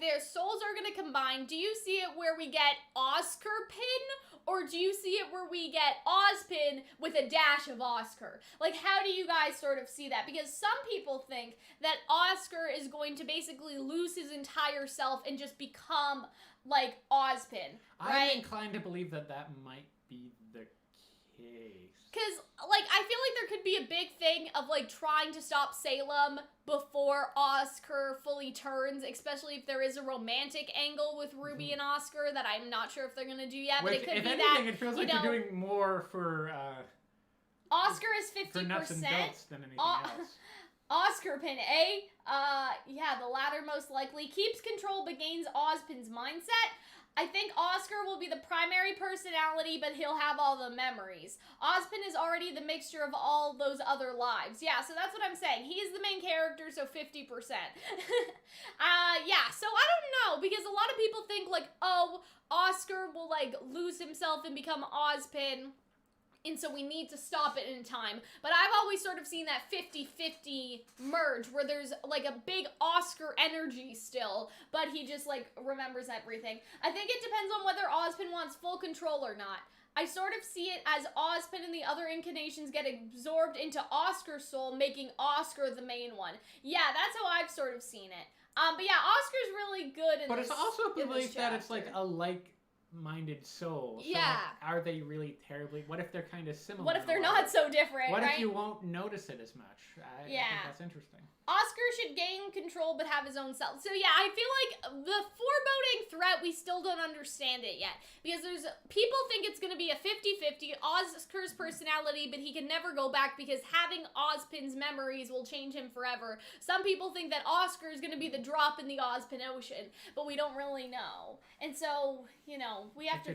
their souls are going to combine, do you see it where we get Oscar pin, or do you see it where we get Ozpin with a dash of Oscar? Like, how do you guys sort of see that? Because some people think that Oscar is going to basically lose his entire self and just become, like, Ozpin, right? I'm inclined to believe that might be the case. Because, like, I feel like there could be a big thing of, like, trying to stop Salem before Oscar fully turns, especially if there is a romantic angle with RWBY and Oscar that I'm not sure if they're going to do yet, but it could if be anything, that, it feels like you're doing more for, Oscar is 50%. For nuts and bolts than anything else. Oscar pin, eh? Yeah, the latter most likely. Keeps control but gains Ozpin's mindset. I think Oscar will be the primary personality, but he'll have all the memories. Ozpin is already the mixture of all those other lives. Yeah, so that's what I'm saying. He's the main character, so 50%. Yeah, so I don't know, because a lot of people think, like, oh, Oscar will, like, lose himself and become Ozpin, and so we need to stop it in time. But I've always sort of seen that 50-50 merge where there's like a big Oscar energy still, but he just like remembers everything. I think it depends on whether Ozpin wants full control or not. I sort of see it as Ozpin and the other incarnations get absorbed into Oscar's soul, making Oscar the main one. Yeah, that's how I've sort of seen it. But yeah, Oscar's really good in But this, it's also a belief that it's chapter. like a like-minded soul. So Yeah. like, are they really terribly... What if they're kind of similar? What if they're in a way? not so different, What right? if you won't notice it as much? I think that's interesting. Oscar should gain control but have his own self. So yeah, I feel like the foreboding threat, we still don't understand it yet. Because there's people think it's going to be a 50-50 Oscar's personality, but he can never go back because having Ozpin's memories will change him forever. Some people think that Oscar is going to be the drop in the Ozpin ocean, but we don't really know. And so, you know, we have to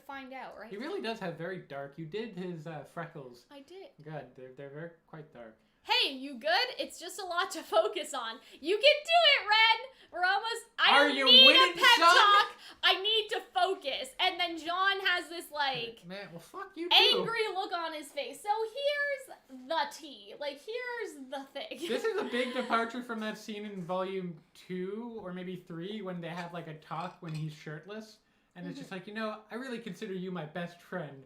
find out, right? He really does have very dark... You did his freckles. I did. Good. They're very quite dark. Hey, you good? It's just a lot to focus on. You can do it, Ren! We're almost... I don't need a pep talk! I need to focus. And then John has this, like... Man, well, fuck you too. Angry look on his face. So here's the tea. Like, here's the thing. This is a big departure from that scene in volume 2, or maybe 3, when they have, like, a talk when he's shirtless. And it's just like, you know, I really consider you my best friend.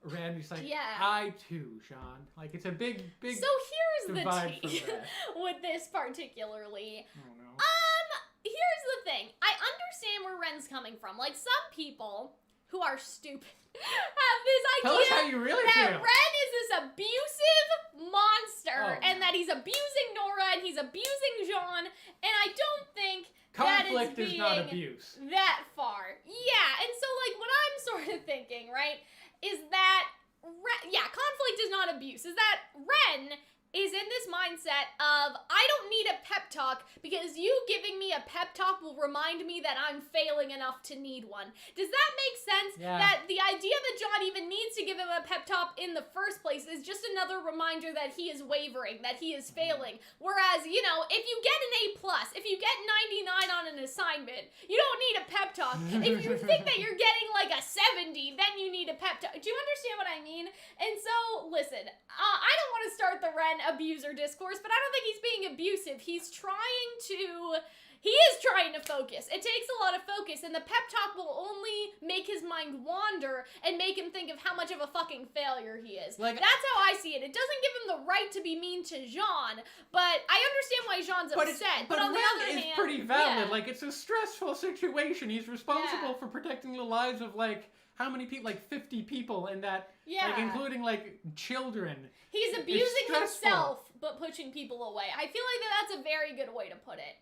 Randy's like, yeah. I too, Sean. Like, it's a big So here's the tea from that. with this particularly. Oh, no. Here's the thing. I understand where Ren's coming from. Like, some people who are stupid have this idea Tell us how you really that feel. Ren is this abusive monster and that he's abusing Nora and he's abusing Jean, and I don't think Conflict that is is not abuse. that far. Yeah, and so, like, what I'm sort of thinking, right, is that, conflict is not abuse, is that Ren is in this mindset of, I don't need a pep talk because you giving me a pep talk will remind me that I'm failing enough to need one. Does that make sense? Yeah. That the idea that John even needs to give him a pep talk in the first place is just another reminder that he is wavering, that he is failing. Whereas, you know, if you get an A+, if you get 99 on an assignment, you don't need a pep talk. If you think that you're getting like a 70, then you need a pep talk. Do you understand what I mean? And so, listen, I don't want to start the Ren abuser discourse, but I don't think he's being abusive. He is trying to focus. It takes a lot of focus, and the pep talk will only make his mind wander and make him think of how much of a fucking failure he is. Like, that's how I see it. It doesn't give him the right to be mean to Jean, but I understand why Jean's upset. But on the other hand, it's pretty valid. yeah. Like, it's a stressful situation. He's responsible for protecting the lives of, like, how many people? Like 50 people in that, like, including, like, children. He's abusing himself, but pushing people away. I feel like that's a very good way to put it.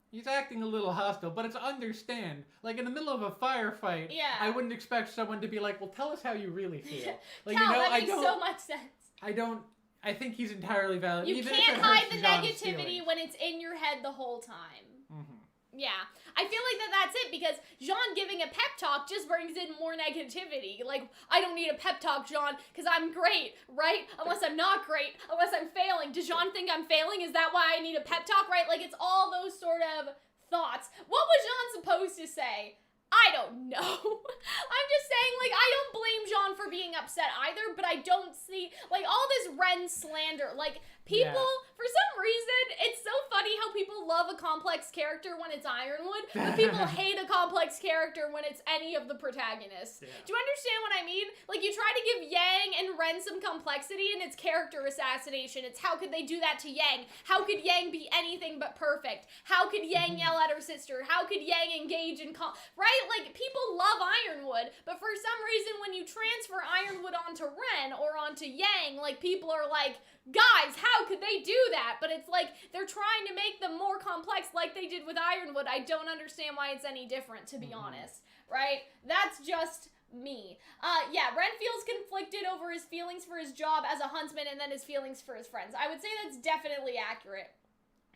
He's acting a little hostile, but it's understand. Like, in the middle of a firefight, I wouldn't expect someone to be like, well, tell us how you really feel. Like, Cal, that makes so much sense. I think he's entirely valid. You even can't if it hide hurts the Jean's negativity feelings. when it's in your head the whole time. Mm-hmm. Yeah, I feel like that's it, because Jean giving a pep talk just brings in more negativity. Like, I don't need a pep talk, Jean, because I'm great, right? Unless I'm not great, unless I'm failing. Does Jean think I'm failing? Is that why I need a pep talk, right? Like, it's all those sort of thoughts. What was Jean supposed to say? I don't know. I'm just saying, like, I don't blame Jean for being upset either, but I don't see, like, all this Ren slander. Like, people, for some reason, it's so funny how people love a complex character when it's Ironwood, but people hate a complex character when it's any of the protagonists. Yeah. Do you understand what I mean? Like, you try to give Yang and Ren some complexity, and it's character assassination. It's how could they do that to Yang? How could Yang be anything but perfect? How could Yang yell at her sister? How could Yang engage in right? Like, people love Ironwood, but for some reason, when you transfer Ironwood onto Ren or onto Yang, like, people are like, guys, how could they do that? But it's like, they're trying to make them more complex like they did with Ironwood. I don't understand why it's any different, to be honest, right? That's just me. Ren feels conflicted over his feelings for his job as a huntsman and then his feelings for his friends. I would say that's definitely accurate.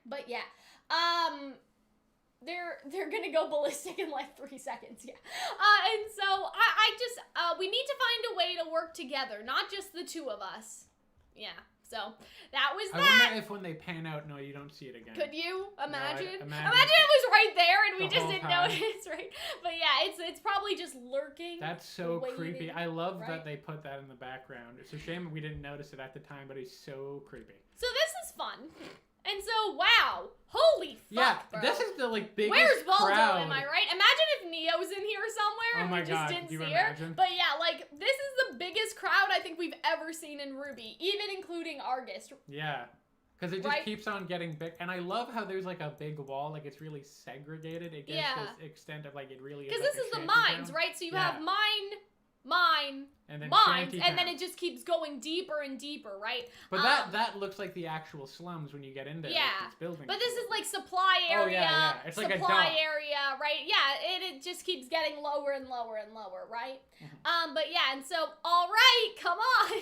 But yeah, they're gonna go ballistic in like 3 seconds, and so I just, we need to find a way to work together, not just the two of us. Yeah, so that was that. I wonder if when they pan out, no, you don't see it again. Could you imagine? No, imagine it was right there and we just didn't time. notice, right? But yeah, it's probably just lurking. That's so waiting, creepy. I love right? that they put that in the background. It's a shame we didn't notice it at the time, but it's so creepy. So this is fun. And so, wow, holy fuck, bro. This is the, like, biggest Where's Waldo, crowd. am I right? Imagine if Neo's in here somewhere and we just didn't see her. But yeah, like, this is the biggest crowd I think we've ever seen in RWBY, even including Argus. Yeah, because it just keeps on getting big. And I love how there's, like, a big wall, like, it's really segregated. It gives this extent of, like, it really is because like this is the mines, right? So you have mine, and then mines, and then it just keeps going deeper and deeper, right? But that looks like the actual slums when you get into these buildings. But this is like supply area, It's supply like a dock. area, right? Yeah, it just keeps getting lower and lower and lower, right? But yeah, and so, all right, come on.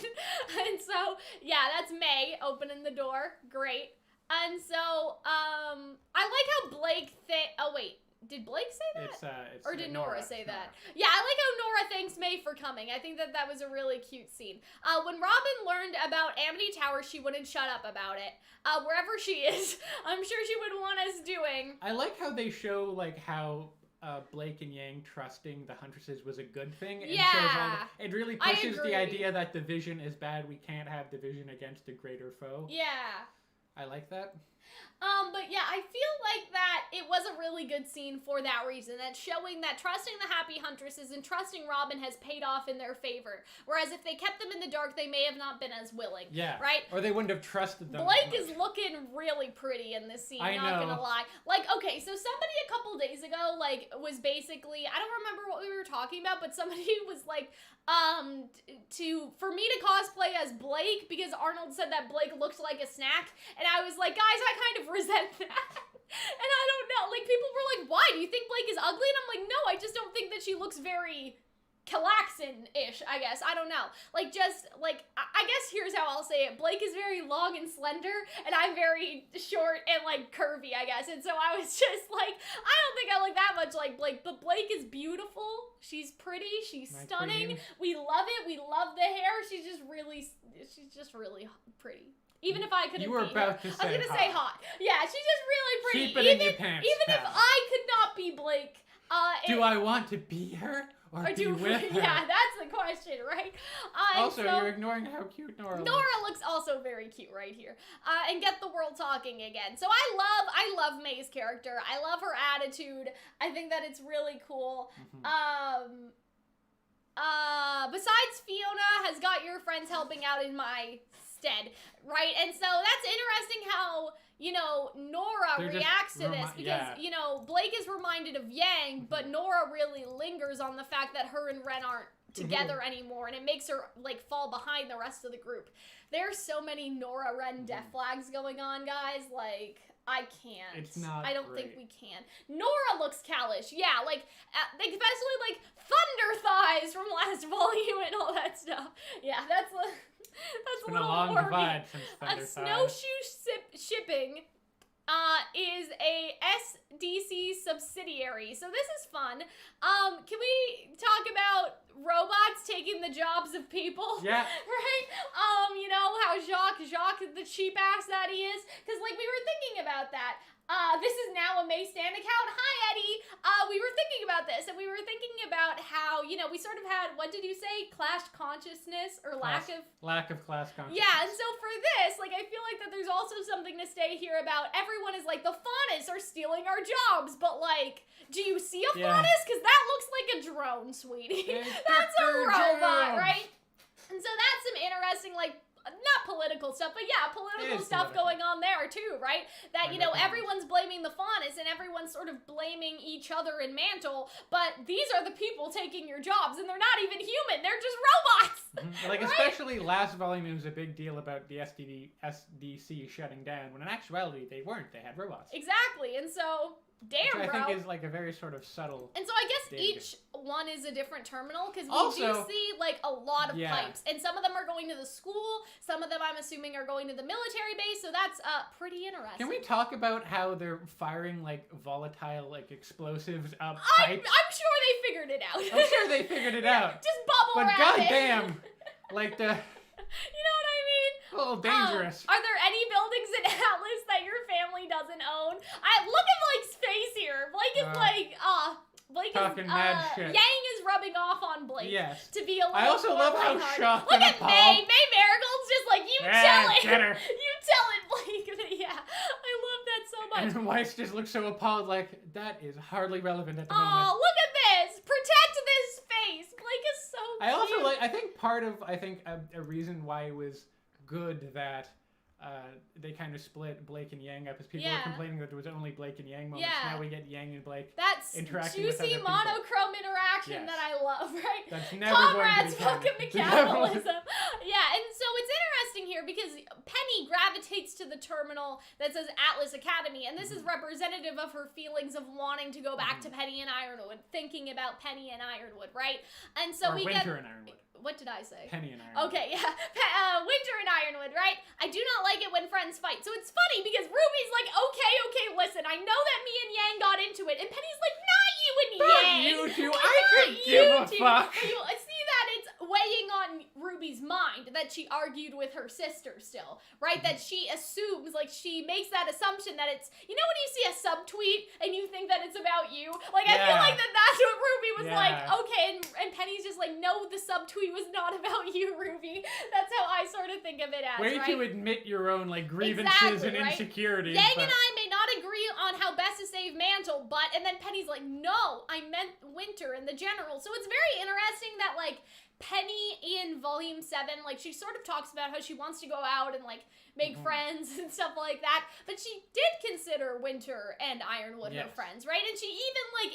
And so, yeah, that's May opening the door. Great. And so, I like how Blake oh wait. Did Blake say that? Or did Nora say that? Yeah, I like how Nora thanks May for coming. I think that was a really cute scene. When Robin learned about Amity Tower, she wouldn't shut up about it. Wherever she is, I'm sure she would want us doing. I like how they show, like, how Blake and Yang trusting the Huntresses was a good thing. And it really pushes the idea that division is bad. We can't have division against a greater foe. Yeah. I like that. But yeah, I feel like that it was a really good scene for that reason. That's showing that trusting the happy Huntresses and trusting Robin has paid off in their favor. Whereas if they kept them in the dark, they may have not been as willing. Yeah. Right? Or they wouldn't have trusted them. Blake is looking really pretty in this scene, not gonna lie. Like, okay, so somebody a couple days ago, like, was basically, I don't remember what we were talking about, but somebody was like, for me to cosplay as Blake because Arnold said that Blake looked like a snack, and I was like, guys, I kind of resent that. And I don't know, like, people were like, why? Do you think Blake is ugly? And I'm like, no, I just don't think that she looks very Calxiyn-ish, I guess. I don't know. Like, just, like, I guess here's how I'll say it. Blake is very long and slender, and I'm very short and, like, curvy, I guess. And so I was just like, I don't think I look that much like Blake, but Blake is beautiful. She's pretty. She's stunning. We love it. We love the hair. She's just really pretty. Even if I couldn't be her. I was gonna say hot. Yeah, she's just really pretty. Keep it in your pants, even if I could not be Blake. Do I want to be her or be with her? Yeah, that's the question, right? Also, you're ignoring how cute Nora looks. Nora looks also very cute right here. And get the world talking again. So I love May's character. I love her attitude. I think that it's really cool. Besides Fiona has got your friends helping out in my stead, right? And so that's interesting how, you know, Nora reacts to this because, you know, Blake is reminded of Yang, but Nora really lingers on the fact that her and Ren aren't together anymore, and it makes her, like, fall behind the rest of the group. There's so many Nora-Ren death flags going on, guys, like, I can't. It's not I don't great. think we can. Nora looks Callish, yeah, like, especially, like, thunder thighs from last volume and all that stuff. Yeah, that's It's a been little a long more divide since Thunder A snowshoe shipping is a SDC subsidiary. So this is fun. Can we talk about robots taking the jobs of people? Yeah. Right? You know, how Jacques, the cheap ass that he is? Because, like, we were thinking about that. This is now a May Stand account. Hi, Eddie. We were thinking about this, and we were thinking about how, you know, we sort of had, what did you say? Clash consciousness or lack of class consciousness. Yeah, and so for this, like, I feel like that there's also something to say here about everyone is like, the Faunus are stealing our jobs, but, like, do you see a Faunus? Because that looks like a drone, sweetie. That's a robot, right? And so that's some interesting, like, not political stuff, but yeah, political stuff going on there too, right? That, you know, everyone's blaming the Faunus and everyone's sort of blaming each other in Mantle, but these are the people taking your jobs and they're not even human, they're just robots! Like, right? especially last volume, it was a big deal about the SDC shutting down, when in actuality, they weren't, they had robots. Exactly, and so, damn, which bro. I think is, like, a very sort of subtle And so I guess each one is a different terminal, because we do see, like, a lot of pipes. And some of them are going to the school, some of them, I'm assuming, are going to the military base, so that's pretty interesting. Can we talk about how they're firing, like, volatile, like, explosives up pipes? I'm sure they figured it out. I'm sure they figured it out. Just bubble wrap it. But goddamn, like, the... You know what I mean? A little dangerous. Are there any buildings in Atlas that your family doesn't own? Look at Blake's face here. Blake is Blake talking mad shit. Yang is rubbing off on Blake. Yes. To be a little I also more love how lighthearted. shocked Look and at appalled. May Marigold's just like, you Yeah, tell it. get her. You tell it, Blake. Yeah, I love that so much. And Weiss just looks so appalled, like, that is hardly relevant at the Oh, moment. look at this. Protect this face. Blake is so cute. I also like, I think part of, a reason why it was good that they kind of split Blake and Yang up is people were complaining that there was only Blake and Yang moments. Now we get Yang and Blake interacting with other juicy people. monochrome interaction that I love, right? That's never Comrades, going to be welcome to capitalism. Yeah, and so it's interesting here because Penny gravitates to the terminal that says Atlas Academy, and this is representative of her feelings of wanting to go back to Penny and Ironwood, thinking about Penny and Ironwood, right? And so we Winter and Ironwood. What did I say? Penny and Ironwood. Okay, yeah. Winter and Ironwood, right? I do not like it when friends fight. So it's funny because Ruby's like, okay, listen, I know that me and Yang got into it. And Penny's like, not you and Yang. You two, Like, I could give a fuck. I see that it's weighing on Ruby's mind that she argued with her sister still, right? That she assumes, like, she makes that assumption that it's, you know when you see a subtweet and you think that it's about you? Like, I feel like that's what Ruby was like, okay, and Penny's just like, no, the subtweet was not about you, Ruby. That's how I sort of think of it as, Way right? to admit your own, like, grievances and insecurities. Yang and I may not agree on how best to save Mantle, but, and then Penny's like, no, I meant Winter and the General. So it's very interesting that, like, Penny in Volume 7, like, she sort of talks about how she wants to go out and, like, make friends and stuff like that, but she did consider Winter and Ironwood her friends, right? And she even, like,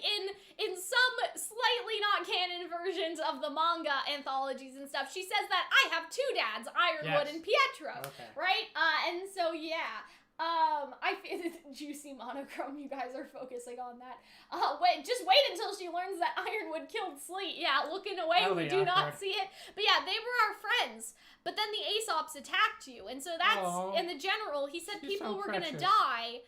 in some slightly not canon versions of the manga anthologies and stuff, she says that I have two dads, Ironwood and Pietro, right? And so, yeah. I feel juicy monochrome. You guys are focusing on that. Just wait until she learns that Ironwood killed Sleet. Yeah, looking away, we do not see it. But yeah, they were our friends. But then the Aesops attacked you, and so that's and the general. He said people were gonna die.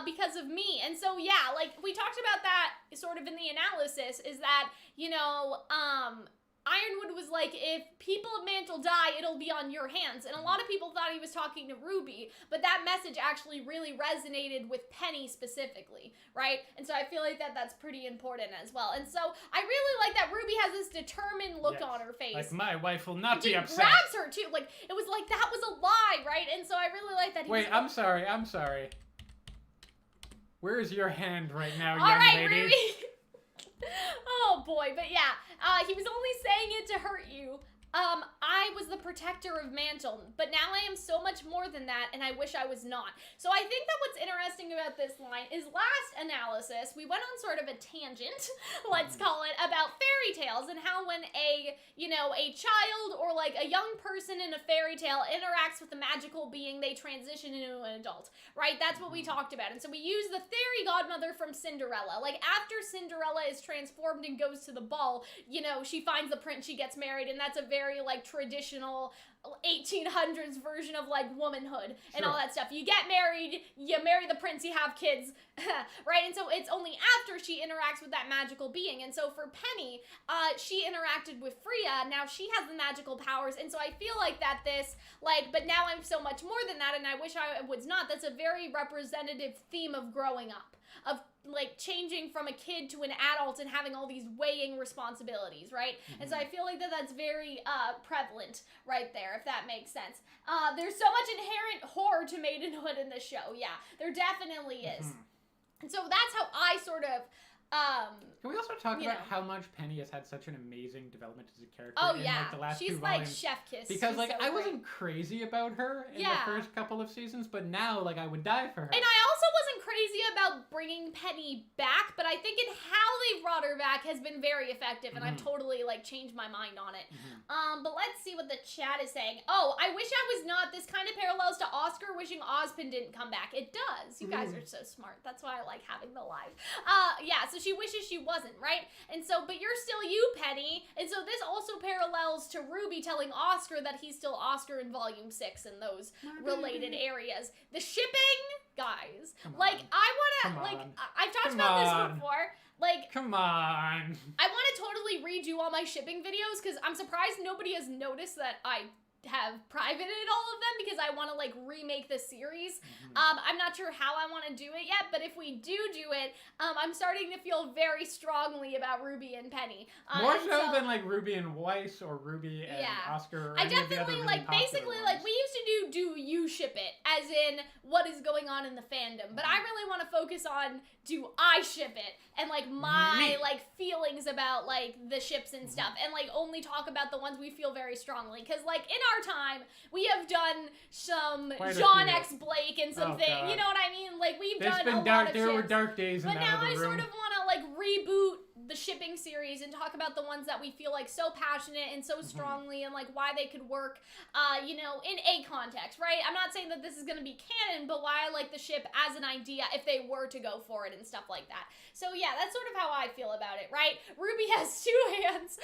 Because of me. And so, yeah, like, we talked about that sort of in the analysis, is that, you know, Ironwood was like, if people of Mantle die, it'll be on your hands. And a lot of people thought he was talking to RWBY, but that message actually really resonated with Penny specifically, right? And so I feel like that's pretty important as well. And so I really like that RWBY has this determined look on her face. Like, my wife will not be upset. Grabs her, too. Like, it was like, that was a lie, right? And so I really like that he Wait, I'm sorry. Where is your hand right now, young lady? RWBY. Oh boy, but yeah, he was only saying it to hurt you. I was the protector of Mantle, but now I am so much more than that, and I wish I was not. So I think that what's interesting about this line is last analysis, we went on sort of a tangent, let's call it, about fairy tales and how when a child or like a young person in a fairy tale interacts with a magical being, they transition into an adult, right? That's what we talked about. And so we use the fairy godmother from Cinderella. Like, after Cinderella is transformed and goes to the ball, you know, she finds the prince, she gets married, and that's a very like traditional 1800s version of like womanhood and all that stuff. You get married, you marry the prince, you have kids, right? And so it's only after she interacts with that magical being. And so for Penny, she interacted with Freya. Now she has the magical powers. And so I feel like that this, like, but now I'm so much more than that, and I wish I was not. That's a very representative theme of growing up, of like changing from a kid to an adult and having all these weighing responsibilities, right? And so I feel like that's very prevalent right there, if that makes sense. There's so much inherent horror to maidenhood in this show. Yeah, there definitely is. And so that's how I sort of can we also talk about how much Penny has had such an amazing development as a character in like the last she's two like volumes? chef kiss. Because like I wasn't crazy about her in the first couple of seasons, but now like I would die for her. And I also wasn't crazy about bringing Penny back, but I think in how they brought her back has been very effective, and I've totally like changed my mind on it. But let's see what the chat is saying. Oh, I wish I was not. This kind of parallels to Oscar wishing Ozpin didn't come back. It does. You guys are so smart. That's why I like having the live. Yeah, so she wishes she wasn't, right? And so, but you're still you, Penny. And so this also parallels to RWBY telling Oscar that he's still Oscar in Volume 6 and those related areas. The shipping, guys. Like, I want to, like, I've talked about this before. Like, come on. I want to totally redo all my shipping videos because I'm surprised nobody has noticed that I have privated all of them because I want to like remake the series. I'm not sure how I want to do it yet, but if we do it, I'm starting to feel very strongly about RWBY and Penny. More so than like RWBY and Weiss or RWBY and Oscar. Or I definitely really like basically ones. like we used to do you ship it as in what is going on in the fandom, but I really want to focus on do I ship it and like my like feelings about like the ships and stuff, and like only talk about the ones we feel very strongly, because like in our time we have done some John X Blake and something, you know what I mean, like we've done a lot of there ships, were dark days in but now I sort of want to like reboot the shipping series and talk about the ones that we feel like so passionate and so strongly and like why they could work you know, in a context, right? I'm not saying that this is going to be canon, but why I like the ship as an idea if they were to go for it and stuff like that. So yeah, that's sort of how I feel about it, right? RWBY has two hands.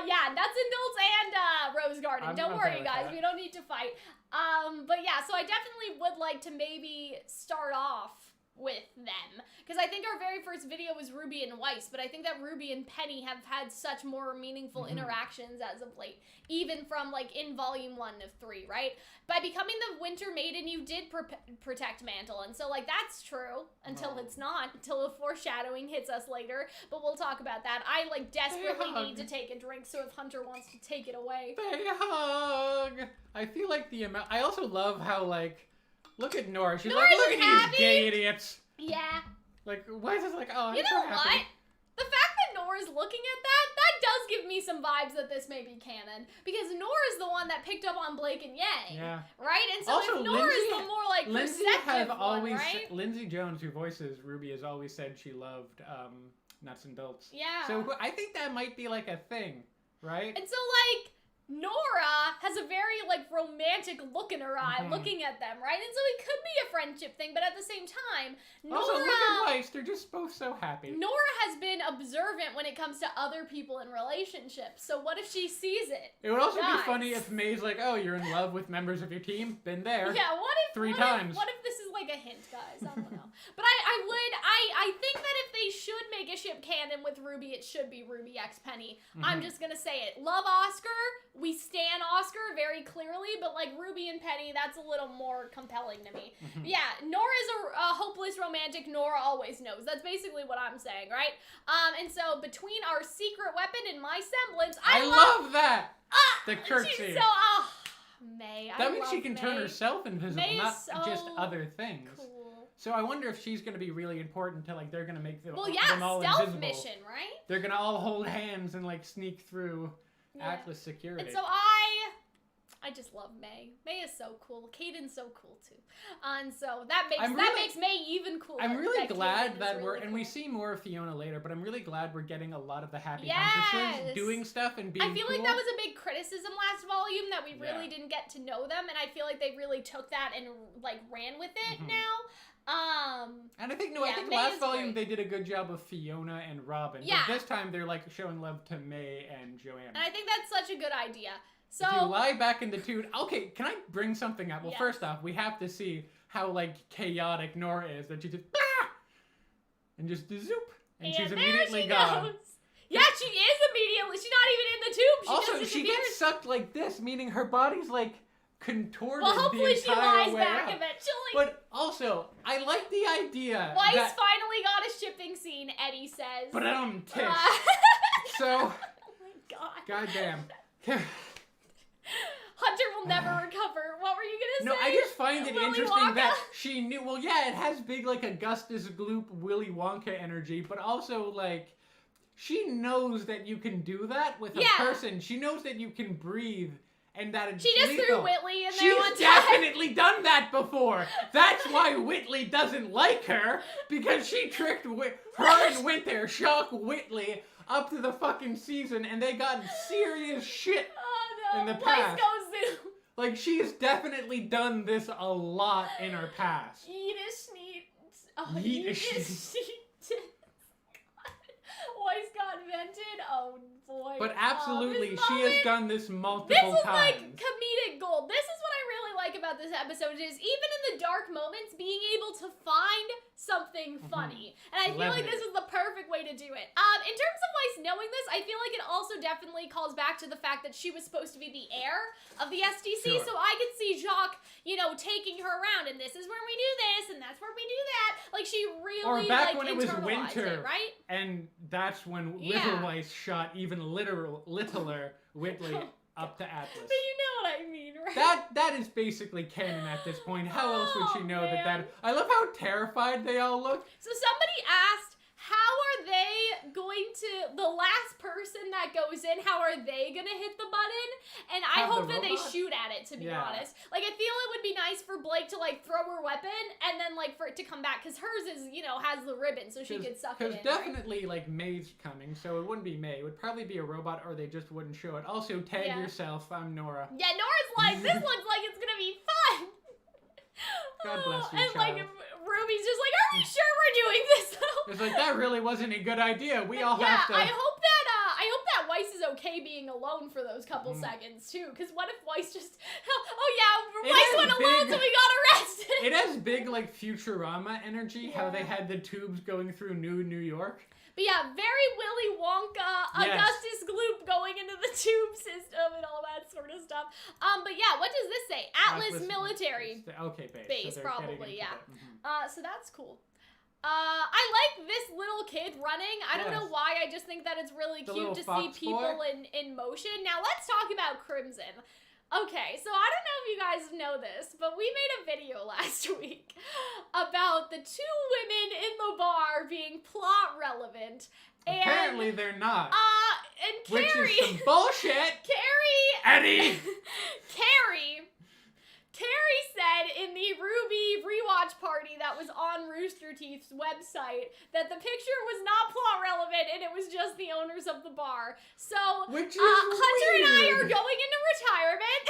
Yeah, nuts and bolts and Rose Garden. Don't worry, guys. We don't need to fight. But yeah, so I definitely would like to maybe start off with them, because I think our very first video was RWBY and Weiss, but I think that RWBY and Penny have had such more meaningful interactions as of late, even from like in volume 1 of 3, right? By becoming the Winter Maiden, you did protect Mantle, and so like that's true until it's not, until the foreshadowing hits us later, but we'll talk about that. I like desperately need to take a drink, so if Hunter wants to take it away. They hug! I feel like the amount, I also love how like, look at Nora. She's like, look at these gay idiots. Yeah. Like, why is this like, oh, I'm you know so happy. what? The fact that Nora's looking at that does give me some vibes that this may be canon. Because Nora's the one that picked up on Blake and Yang. Yeah. Right? And so also, if Nora's the more like perceptive one, right? Lindsay Jones, who voices RWBY, has always said she loved nuts and bolts. Yeah. So I think that might be like a thing, right? And so like, Nora has a very, like, romantic look in her eye, looking at them, right? And so it could be a friendship thing, but at the same time, Nora... Also, look at Weiss. They're just both so happy. Nora has been observant when it comes to other people in relationships, so what if she sees it? It would also be funny if May's like, oh, you're in love with members of your team? Been there. Yeah, what if... Three times. What if this is, like, a hint, guys? I don't know. But I think that if they should make a ship canon with RWBY, it should be RWBY x Penny. I'm just gonna say it. Love Oscar. We stan Oscar very clearly, but like RWBY and Penny, that's a little more compelling to me. Yeah, Nora's a hopeless romantic. Nora always knows. That's basically what I'm saying, right? And so between our secret weapon and my semblance, I love that. The curtsy. She's so May. That means she can turn herself invisible, May not so just other things. Cool. So I wonder if she's going to be really important to, like, they're going to make them, them all stealth invisible. mission, right? They're going to all hold hands and, like, sneak through Atlas security. And so I just love May. May is so cool. Caden's so cool too. And so that makes May even cooler. I'm really glad that really and we see more of Fiona later, but I'm really glad we're getting a lot of the happy Yes! Huntresses doing stuff and being I feel cool. like that was a big criticism last volume, that we really didn't get to know them, and I feel like they really took that and like ran with it now. And I think I think last volume they did a good job of Fiona and Robin. Yeah. But this time they're like showing love to May and Joanne. And I think that's such a good idea. So if you lie back in the tune, okay, can I bring something up? Well, Yes. first off, we have to see how like chaotic Nora is, that she just and just zoop, and she's immediately gone. Goes. Yeah, she is immediately. She's not even in the tube. She Also, just she disappears. gets sucked like this, meaning her body's like contorted Well, hopefully the she entire lies way back up. eventually. But also, I like the idea Weiss that finally got a shipping scene, Eddie says. but I don't tish. So, oh my god. goddamn. Hunter will never recover. What were you gonna say? No, I just find it Willy interesting Wonka? that she knew. Well, yeah, it has big like Augustus Gloop, Willy Wonka energy, but also like she knows that you can do that with a person. She knows that you can breathe. And that it's She just lethal. threw Whitley in there one She's time. definitely done that before. That's why Whitley doesn't like her, because she tricked her and Winter, Jacques Whitley, up to the fucking season, and they got serious shit in the past. Go zoom. Like, she's definitely done this a lot in her past. Eat a schneet. Oh, Eat a schneet. Voice got invented. Oh boy. But absolutely, this she has moment- done this multiple This is times. like comedic gold. This is what I really like about this episode, is even in the dark moments, being able to find something funny. And I feel like this is the perfect way to do it. In terms of Weiss knowing this, I feel like it also definitely calls back to the fact that she was supposed to be the heir of the SDC. Sure. So I could see Jacques, taking her around, and this is where we do this, and that's where we do that. Like, she really, Or back like, when it was internalized winter, it, right? And that's when Little Weiss shot even littler Whitley up to Atlas. But you know what I mean, right? That is basically canon at this point. How else would she know man. that? I love how terrified they all look. So somebody asked, how are they going to, the last person that goes in, how are they going to hit the button? And I Have hope the that they robot? shoot at it, to be honest. Like, I feel it would be nice for Blake to, like, throw her weapon and then, like, for it to come back. Because hers is, has the ribbon, so she could suck it in, Because definitely, like, May's coming, so it wouldn't be May. It would probably be a robot, or they just wouldn't show it. Also, tag yourself. I'm Nora. Yeah, Nora's like, this looks like it's going to be fun. God bless you, And, child. like, Ruby's just like, are we sure we're doing this, though? It's like, that really wasn't a good idea. We all have to... I hope that Weiss is okay being alone for those couple seconds too. Because what if Weiss just? Oh yeah, Weiss went alone, so we got arrested. It has big like Futurama energy. How they had the tubes going through New York. But yeah, very Willy Wonka, Augustus Gloop going into the tube system and all that sort of stuff. But yeah, what does this say? Atlas military base. So probably, yeah. So that's cool. I like this little kid running. I don't know why. I just think that it's really cute to see people in motion. Now let's talk about Crimson. Okay, so I don't know if you guys know this, but we made a video last week about the two women in the bar being plot relevant. And, apparently they're not. And Carrie. Which is some bullshit. Carrie. Eddie. Carrie said in the RWBY rewatch party that was on Rooster Teeth's website that the picture was not plot relevant and it was just the owners of the bar. So Which is Hunter and I weird. are going into retirement.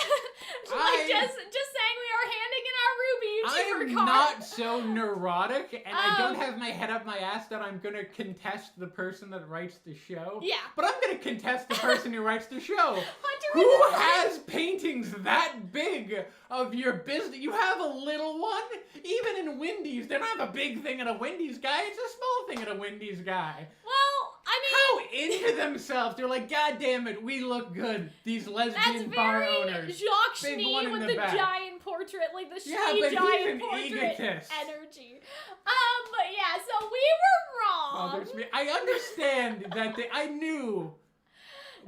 Just saying, we are handing in our RWBY YouTuber I'm card. not so neurotic, and I don't have my head up my ass that I'm gonna contest the person that writes the show. Yeah. But I'm gonna contest the person who writes the show. Hunter Who was has paintings that big of your business? You have a little one? Even in Wendy's, they don't have a big thing at a Wendy's guy. It's a small thing at a Wendy's guy. Well, I mean, How into themselves. They're like, God damn it, we look good. These lesbian bar owners. Jacques Big one in with the the back. giant portrait, like the Yeah, but he's giant an portrait egotist. energy. But yeah, so we were wrong. Bothers me. I understand that I knew,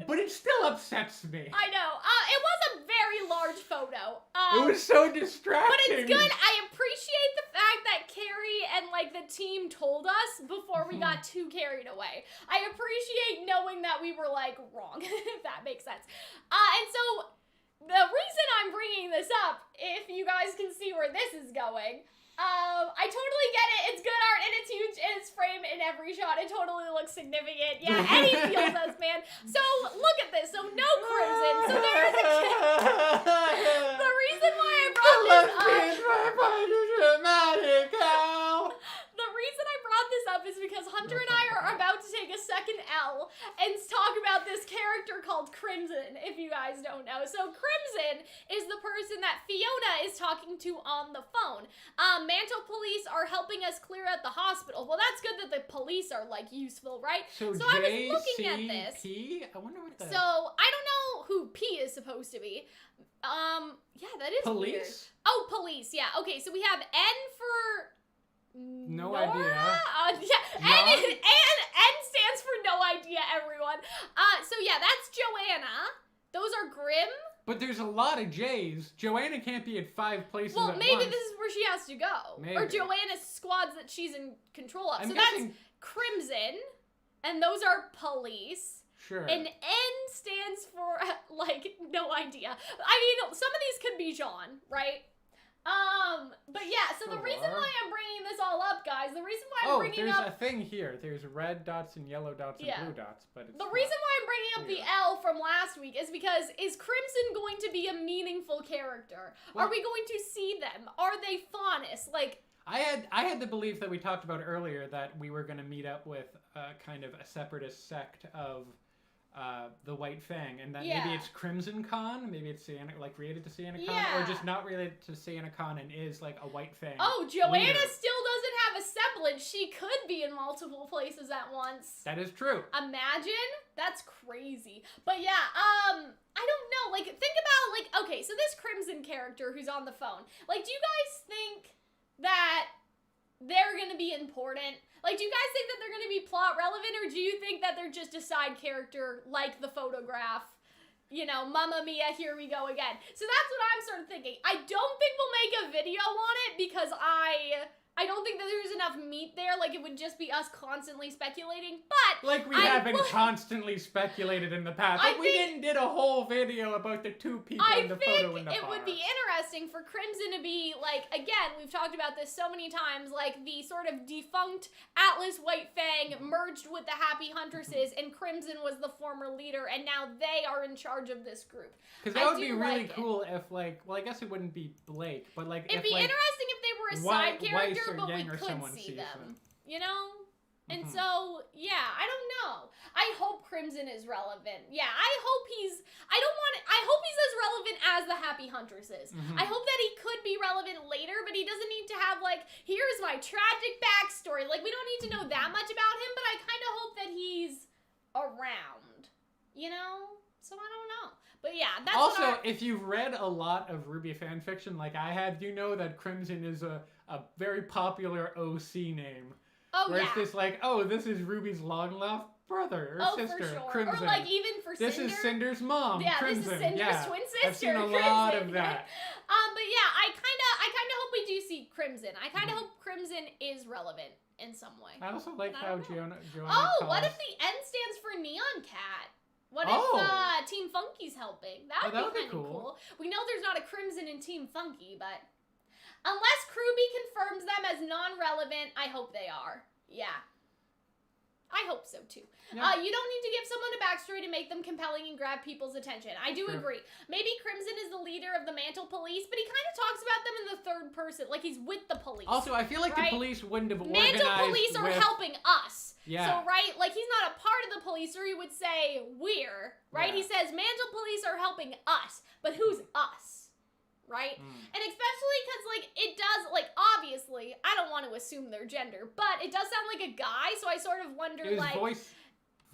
but it still upsets me. I know. It was a very large photo. It was so distracting. But it's good. I appreciate the fact that Carrie and like the team told us before we got too carried away. I appreciate knowing that we were like wrong, if that makes sense. And so the reason I'm bringing this up, if you guys can see where this is going, I totally get it. It's good art and it's huge and it's framed in every shot. It totally looks significant. Yeah, Eddie feels us, man. So look at this. So no crimson. So there is a the reason why I brought this up. The reason I brought this up is because Hunter and I are about to take a second L and talk about this character called Crimson, if you guys don't know. So Crimson is the person that Fiona is talking to on the phone. Mantle police are helping us clear out the hospital. Well, that's good that the police are, like, useful, right? So I was looking at this. JCP? I wonder what that... So, I don't know who P is supposed to be. Yeah, that is Police? weird. Oh, police, yeah. Okay, so we have N for... No Nora? idea. Yeah, N stands for no idea, everyone. So yeah, that's Joanna. Those are Grim. But there's a lot of J's. Joanna can't be at 5 places Well, at maybe once. this is where she has to go. Maybe. Or Joanna's squads that she's in control of. I'm So guessing... that's Crimson, and those are police. Sure. And N stands for, like, no idea. I mean, some of these could be Jean, right? But yeah, so the reason why I'm bringing this all up, guys, the reason why I'm bringing up... there's a thing here. There's red dots and yellow dots and blue dots, but it's The reason why I'm bringing up the L from last week is because is Crimson going to be a meaningful character? Well, are we going to see them? Are they faunus? Like... I had the belief that we talked about earlier that we were going to meet up with kind of a separatist sect of the White Fang, and that maybe it's Crimson Con, maybe it's Santa, like related to Santa Con, or just not related to Santa Con and is like a White Fang. Oh, Joanna leader. still doesn't have a semblance. She could be in multiple places at once. That is true. Imagine? That's crazy. But yeah, I don't know. Like, think about, like, okay, so this Crimson character who's on the phone, like, do you guys think that they're gonna be important? Like, do you guys think that they're gonna be plot relevant, or do you think that they're just a side character like the photograph? You know, Mamma Mia, here we go again. So that's what I'm sort of thinking. I don't think we'll make a video on it because I don't think that there's enough meat there. Like, it would just be us constantly speculating. But like we haven't constantly speculated in the past. Like we did a whole video about the 2 people in the photo in the bar. It would be interesting for Crimson to be, like, again, we've talked about this so many times, like the sort of defunct Atlas White Fang merged with the Happy Huntresses, and Crimson was the former leader, and now they are in charge of this group. Because that would be really cool if, like, well, I guess it wouldn't be Blake, but like it'd be interesting if they were a side character, but we could see them. You know? And so, yeah, I don't know. I hope Crimson is relevant. Yeah, I hope he's as relevant as the Happy Huntresses. I hope that he could be relevant later, but he doesn't need to have, like, here's my tragic backstory. Like, we don't need to know that much about him, but I kind of hope that he's around. You know? So I don't know. But yeah, that's also, if you've read a lot of RWBY fanfiction like I have, you know that Crimson is a very popular OC name. Oh, where it's just like, oh, this is Ruby's long-lost brother or sister, for sure. Crimson. Or like even for Cinder. This is Cinder's mom, yeah, Crimson. This is Cinder's twin sister, I've seen a Crimson. lot of that. But yeah, I kind of hope we do see Crimson. I kind of hope Crimson is relevant in some way. I also like how Joanna what if the N stands for Neon Cat? What if Team Funky's helping? That would be kind of cool. We know there's not a Crimson in Team Funky, but Unless RWBY confirms them as non-relevant, I hope they are. Yeah. I hope so, too. Yeah. You don't need to give someone a backstory to make them compelling and grab people's attention. I do agree. Maybe Crimson is the leader of the Mantle Police, but he kind of talks about them in the third person, like he's with the police. Also, I feel like the police wouldn't have organized Mantle Police are helping us. Yeah. So, right, like, he's not a part of the police, or he would say, we're, right? Yeah. He says, Mantle Police are helping us, but who's us? Right? And especially because, like, it does, like, obviously, I don't want to assume their gender, but it does sound like a guy, so I sort of wonder, it was like...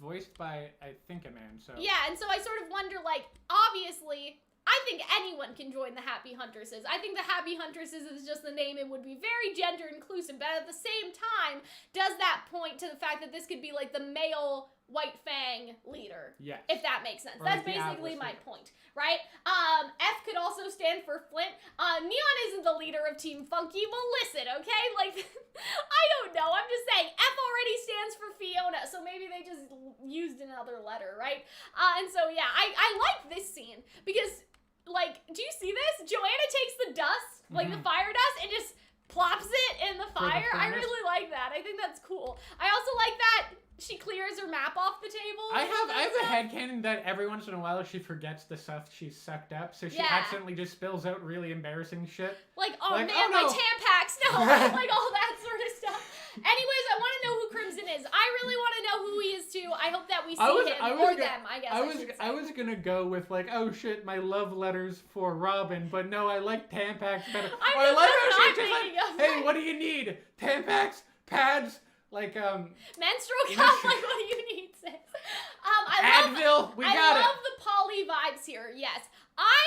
voiced by, I think, a man, so... Yeah, and so I sort of wonder, like, obviously, I think anyone can join the Happy Huntresses. I think the Happy Huntresses is just the name. It would be very gender inclusive, but at the same time, does that point to the fact that this could be, like, the male White Fang leader? Yes. If that makes sense. Or That's like basically my leader. point, right? F could also stand for Flint. Neon isn't the leader of Team Funky. Well, listen, okay? Like, I don't know. I'm just saying, F already stands for Fiona, so maybe they just used another letter, right? And so, yeah, I like this scene because, like, do you see this? Joanna takes the dust, like the fire dust, and just plops it in the fire. I really like that. I think that's cool. I also like that she clears her map off the table. I have a headcanon that every once in a while she forgets the stuff she's sucked up, so she accidentally just spills out really embarrassing shit. Like, oh like, man, my Tampax, no, like all that sort of stuff. Anyways, I want to know who Crimson is. I really want to know who he is too. I hope that we see him or them, I guess. I was gonna go with like, oh shit, my love letters for Robin, but no, I like Tampax better. I like how she's just like, hey, what do you need? Tampax, pads, like menstrual cup. Like, what do you need, sis? Advil, we got it. I love the poly vibes here. Yes, I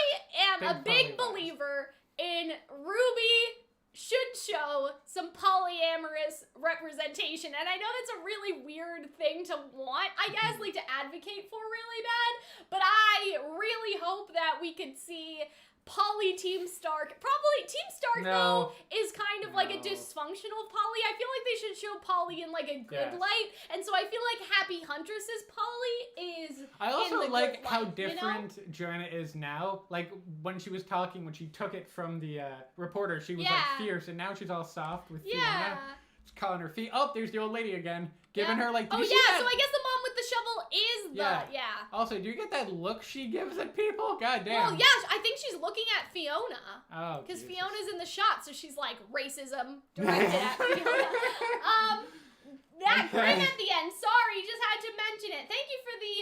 am a big believer in RWBY should show some polyamorous representation, and I know that's a really weird thing to want, I guess, like to advocate for really bad, but I really hope that we could see poly Team Stark. Probably Team Stark though is kind of like a dysfunctional poly. I feel like they should show poly in like a good light, and so I feel like Happy Huntresses poly is. I also in the like good how light, different you know? Joanna is now. Like when she was talking, when she took it from the reporter, she was like fierce, and now she's all soft with Fiona. Just calling her feet. Oh, there's the old lady again, giving her like. So I guess the mom with the shovel is the Also, do you get that look she gives at people? God damn. Well, yeah, I think she's looking at Fiona. Oh, because Fiona's in the shot, so she's like racism directed at Fiona. That grin at the end. Sorry, just had to mention it. Thank you for the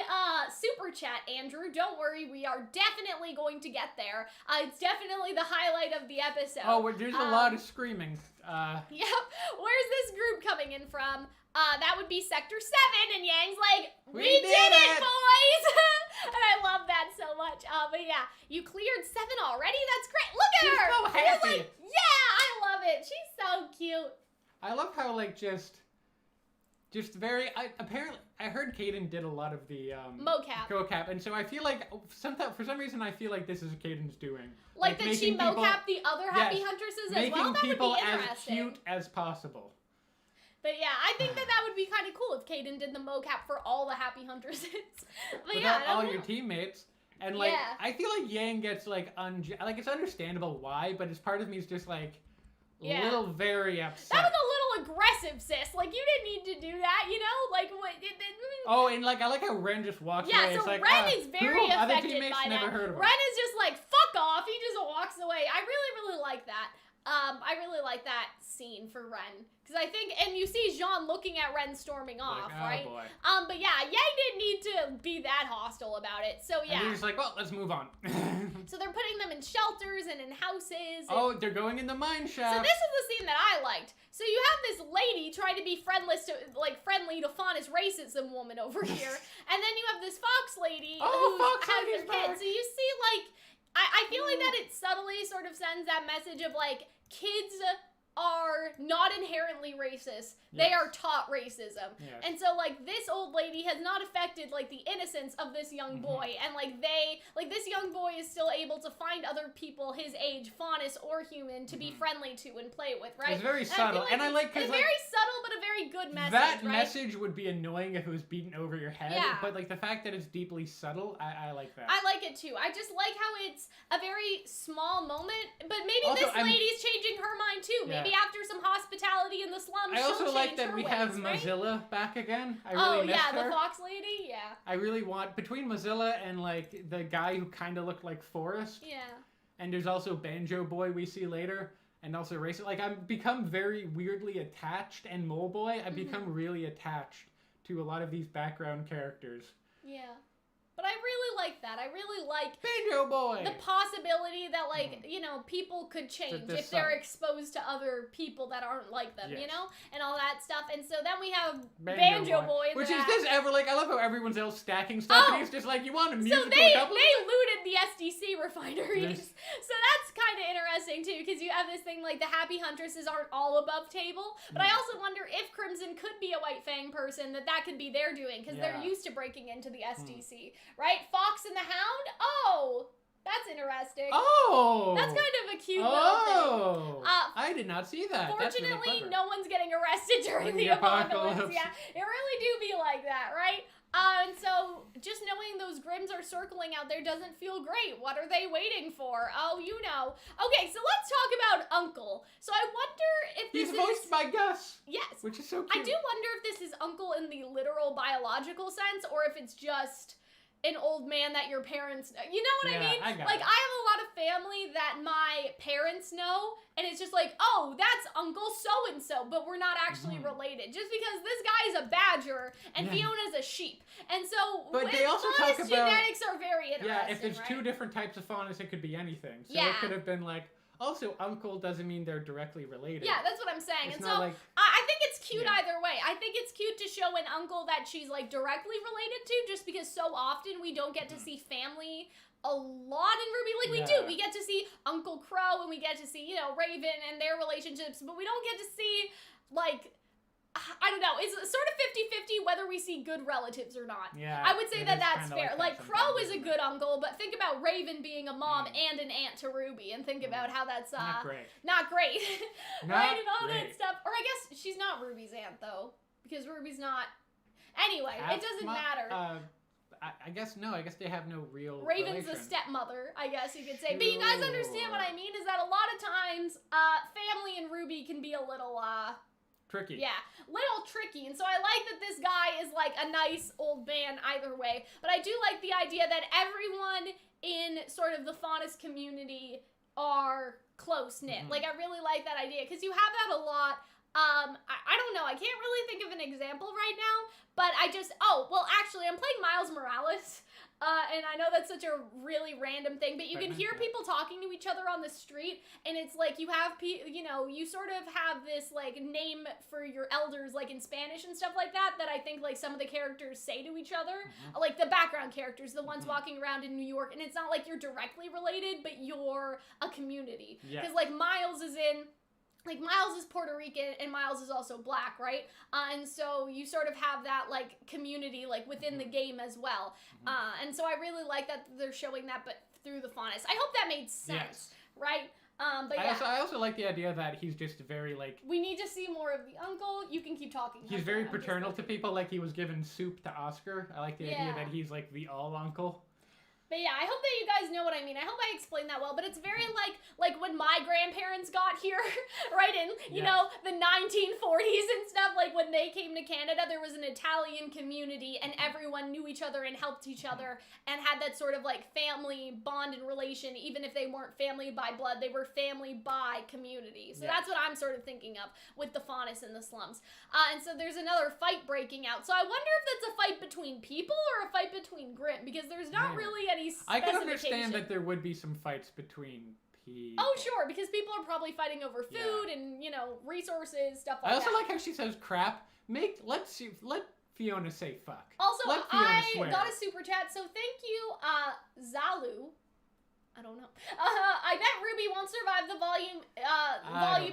super chat, Andrew. Don't worry, we are definitely going to get there. It's definitely the highlight of the episode. Oh, there's a lot of screaming. Yep. Where's this group coming in from? That would be Sector 7, and Yang's like, we did it, boys! And I love that so much. But yeah, you cleared 7 already? That's great. Look at her! So happy. Like, yeah, I love it. She's so cute. I love how, like, just very, apparently, I heard Caden did a lot of the, mocap, and so I feel like, for some reason, I feel like this is Caden's doing. Like that she mocap the other Happy Huntresses as well? That would be interesting. Making people as cute as possible. But yeah, I think that would be kind of cool if Caden did the mocap for all the Happy Huntresses. But without all your teammates. And, like, I feel like Yang gets, like, it's understandable why, but as part of me is just, like, a little very upset. That was a little aggressive, sis. Like, you didn't need to do that, you know? Like, what? Oh, and, like, I like how Ren just walks away. Yeah, so like, Ren is very affected other teammates by never that. heard of him. Ren is just like, fuck off. He just walks away. I really, really like that. I really like that scene for Ren. Because I think, and you see Jean looking at Ren storming off, right? Boy. But yeah, Yang didn't need to be that hostile about it. So yeah. And he's like, well, let's move on. So they're putting them in shelters and in houses. Oh, they're going in the mine shaft. So this is the scene that I liked. So you have this lady trying to be friendly to Faunus racism woman over here. And then you have this Fox lady who has her kids. So you see, like, I feel like that it subtly sort of sends that message of, like, kids are not inherently racist. They are taught racism. Yes. And so, like, this old lady has not affected, like, the innocence of this young boy. And, like, this young boy is still able to find other people his age, faunus or human, to be friendly to and play with, right? It's very subtle. And I like, it's very subtle, but a very good message, That right? message would be annoying if it was beaten over your head, Yeah. but like the fact that it's deeply subtle, I like that. I like it too. I just like how it's a very small moment, but maybe Also, this lady's changing her mind too. Yeah. Maybe after some hospitality in the slums, I also she'll like change that her we ways, have right? Mozilla back again. I really missed her. The fox lady, yeah. I really want, between Mozilla and like the guy who kind of looked like Forrest, Yeah. and there's also Banjo Boy we see later, and also Racer. Like, I've become very weirdly attached, and Mole Boy, I've become really attached to a lot of these background characters. Yeah. But I really like that. I really like Banjo Boy! the possibility that, like, you know, people could change if they're exposed to other people that aren't like them, you know? And all that stuff. And so then we have Banjo Boy. Which is this ever, like, I love how everyone's else stacking stuff, and he's just like, you want a musical couple? They looted the SDC refineries. So that's kind of interesting, too, because you have this thing like the Happy Huntresses aren't all above table. But I also wonder if Crimson could be a White Fang person, that could be their doing, because they're used to breaking into the SDC. Right? Fox and the Hound? Oh! That's interesting. Oh! That's kind of a cute little thing. I did not see that. Fortunately, no one's getting arrested during the apocalypse. Yeah, it really do be like that, right? And so, just knowing those Grims are circling out there doesn't feel great. What are they waiting for? Oh, you know. Okay, so let's talk about Uncle. So I wonder if this He's voiced by Gus. Yes. Which is so cute. I do wonder if this is Uncle in the literal biological sense, or if it's just an old man that your parents know. You know what I mean? I have a lot of family that my parents know, and it's just like, oh, that's Uncle so-and-so, but we're not actually related. Just because this guy is a badger, and Fiona's a sheep. And so, but they also talk about genetics are very interesting, yeah, if there's two different types of faunus, it could be anything. So it could have been like, also, Uncle doesn't mean they're directly related. Yeah, that's what I'm saying. It's and not so, like, I think it's cute either way. I think it's cute to show an uncle that she's, like, directly related to, just because so often we don't get to see family a lot in RWBY. Like, we do. We get to see Uncle Crow, and we get to see, you know, Raven and their relationships, but we don't get to see, like, I don't know. It's sort of 50-50 whether we see good relatives or not. Yeah, I would say that's fair. Like Crow is a good uncle, but think about Raven being a mom and an aunt to RWBY, and think about how that's not great. Not great. Not right, and all great. that stuff. Or I guess she's not RWBY's aunt, though, because RWBY's not... Anyway, it doesn't matter. I guess no. I guess they have no real Raven's relation. the stepmother, I guess you could say. But you guys understand what I mean, is that a lot of times, family in RWBY can be a little, tricky. Yeah, little tricky. And so I like that this guy is like a nice old man either way. But I do like the idea that everyone in sort of the faunus community are close-knit. Like, I really like that idea, because you have that a lot. I don't know. I can't really think of an example right now, but actually, I'm playing Miles Morales. And I know that's such a really random thing, but you can hear people talking to each other on the street, and it's like you have, you sort of have this, like, name for your elders, like, in Spanish and stuff like that I think, like, some of the characters say to each other. Like, the background characters, the ones walking around in New York, and it's not like you're directly related, but you're a community. Because, like, Miles is Puerto Rican, and Miles is also black, right? And so you sort of have that, like, community, like, within the game as well. And so I really like that they're showing that, but through the faunus. I hope that made sense, right? But yeah. I also like the idea that he's just very, like... We need to see more of the uncle. You can keep talking. He's very paternal to people, like he was given soup to Oscar. I like the idea that he's, like, the all-uncle. But yeah, I hope that you guys know what I mean. I hope I explained that well, but it's very like when my grandparents got here, right, in, you know, the 1940s and stuff, like when they came to Canada, there was an Italian community, and everyone knew each other and helped each other, and had that sort of, like, family bond and relation, even if they weren't family by blood, they were family by community. So that's what I'm sort of thinking of with the faunus in the slums. And so there's another fight breaking out. So I wonder if that's a fight between people or a fight between Grim, because there's not really any I can understand that there would be some fights between people. Oh, sure, because people are probably fighting over food and, you know, resources, stuff like that. I also like how she says crap. Let Fiona say fuck. Also, I got a super chat, so thank you, Zalu. I don't know. I bet RWBY won't survive the volume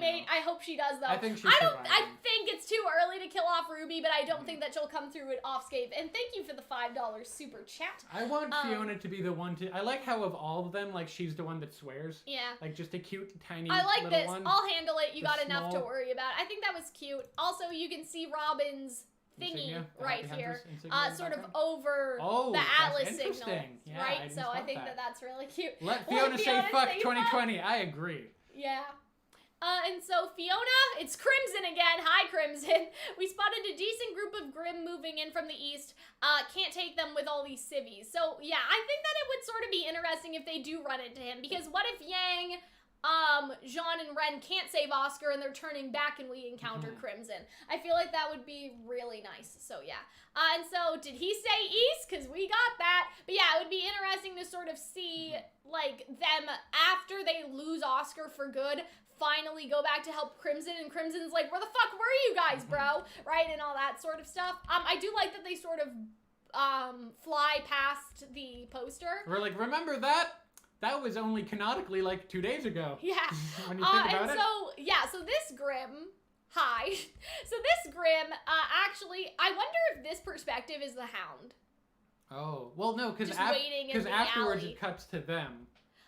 8. I hope she does, though. I think she I think it's too early to kill off RWBY. RWBY, but I don't think that she'll come through with Offscape. And thank you for the $5 super chat. I want Fiona to be the one to... I like how of all of them, like, she's the one that swears. Yeah. Like, just a cute, tiny I like little this. one. I'll handle it. You The got enough to small- worry about. I think that was cute. Also, you can see Robin's thingy Insignia, the right Happy here, Hunters insignia in the sort of background. over Oh, the that's Atlas signal, interesting. Yeah, I right? didn't So I spot think that. that's really cute. Let Fiona say Fiona fuck say 2020. I agree. Yeah. And so Fiona, it's Crimson again. Hi, Crimson. We spotted a decent group of Grimm moving in from the east. Can't take them with all these civvies. So yeah, I think that it would sort of be interesting if they do run into him, because what if Yang, Jean and Ren can't save Oscar and they're turning back and we encounter Crimson? I feel like that would be really nice. So yeah. And so did he say east? Because we got that. But yeah, it would be interesting to sort of see like them after they lose Oscar for good finally go back to help Crimson, and Crimson's like, where the fuck were you guys, bro? Right? And all that sort of stuff. I do like that they sort of fly past the poster. We're like, remember that? That was only canonically like 2 days ago. Yeah. When you think about and it. so, yeah, so this Grimm, hi. So this Grimm, actually, I wonder if this perspective is the Hound. Oh, well, no, because waiting in the afterwards alley. it cuts to them.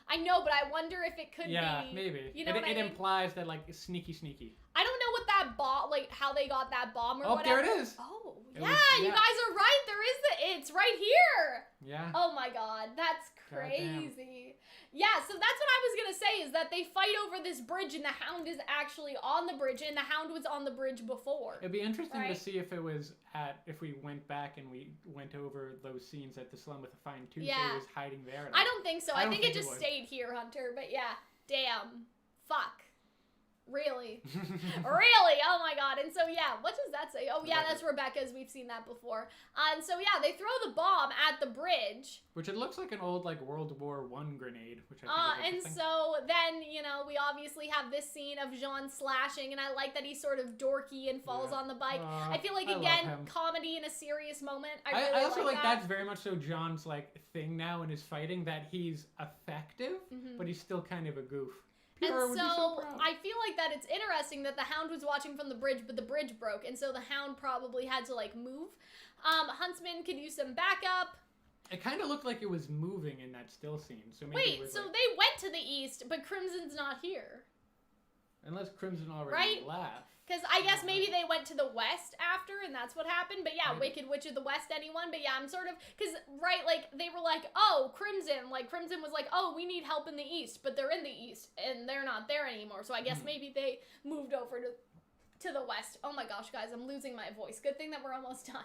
I know, but I wonder if it could be. Yeah, maybe. You know what I it mean? implies that, like, sneaky. I don't know what that bomb, like, how they got that bomb or Oh, whatever. there it is. Oh, It yeah, was- you yeah. guys are right. There is it's right here. Yeah. Oh my god, that's Goddamn. crazy. Yeah, so that's what I was gonna say, is that they fight over this bridge and the Hound is actually on the bridge, and the Hound was on the bridge before. It'd be interesting Right. to see if it was if we went back and we went over those scenes at the slum with a fine tooth. Yeah. It was hiding there. I don't think so. I I don't think think it it just would. stayed here, Hunter. But yeah, damn. Fuck. Really? Really? Oh my god. And so yeah, what does that say? Oh yeah, that's Rebecca's. We've seen that before. And so yeah, they throw the bomb at the bridge. Which it looks like an old, like, World War I grenade, which I think is And interesting. so then, you know, we obviously have this scene of Jean slashing, and I like that he's sort of dorky and falls Yeah. on the bike. Aw, I feel like, I love again, him. comedy in a serious moment. I I really also like that. that's very much so John's, like, thing now in his fighting, that he's effective, but he's still kind of a goof. And PR would be so proud. I feel like that it's interesting that the Hound was watching from the bridge, but the bridge broke, and so the Hound probably had to like move. Huntsman could use some backup. It kind of looked like it was moving in that still scene. So maybe it Wait, was so like, they went to the east, but Crimson's not here, unless Crimson already Right? left. because I guess maybe they went to the west after, and that's what happened. But yeah, Maybe. Wicked Witch of the West, anyone? But yeah, I'm sort of because right, like they were like, oh, Crimson, like Crimson was like, oh, we need help in the east, but they're in the east and they're not there anymore. So I guess maybe they moved over to the west. Oh my gosh, guys, I'm losing my voice. Good thing that we're almost done.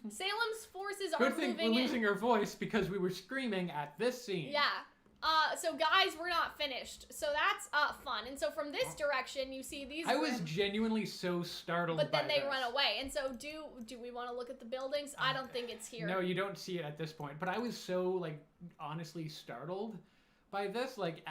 Salem's forces are Good thing moving we're in. losing our voice because we were screaming at this scene. Yeah. So guys, we're not finished. So that's fun. And so from this direction, you see these. I was Grimm, genuinely so startled but then by they this. run away. And so do we want to look at the buildings? I don't think it's here. No, you don't see it at this point. But I was so, like, honestly startled by this. Like,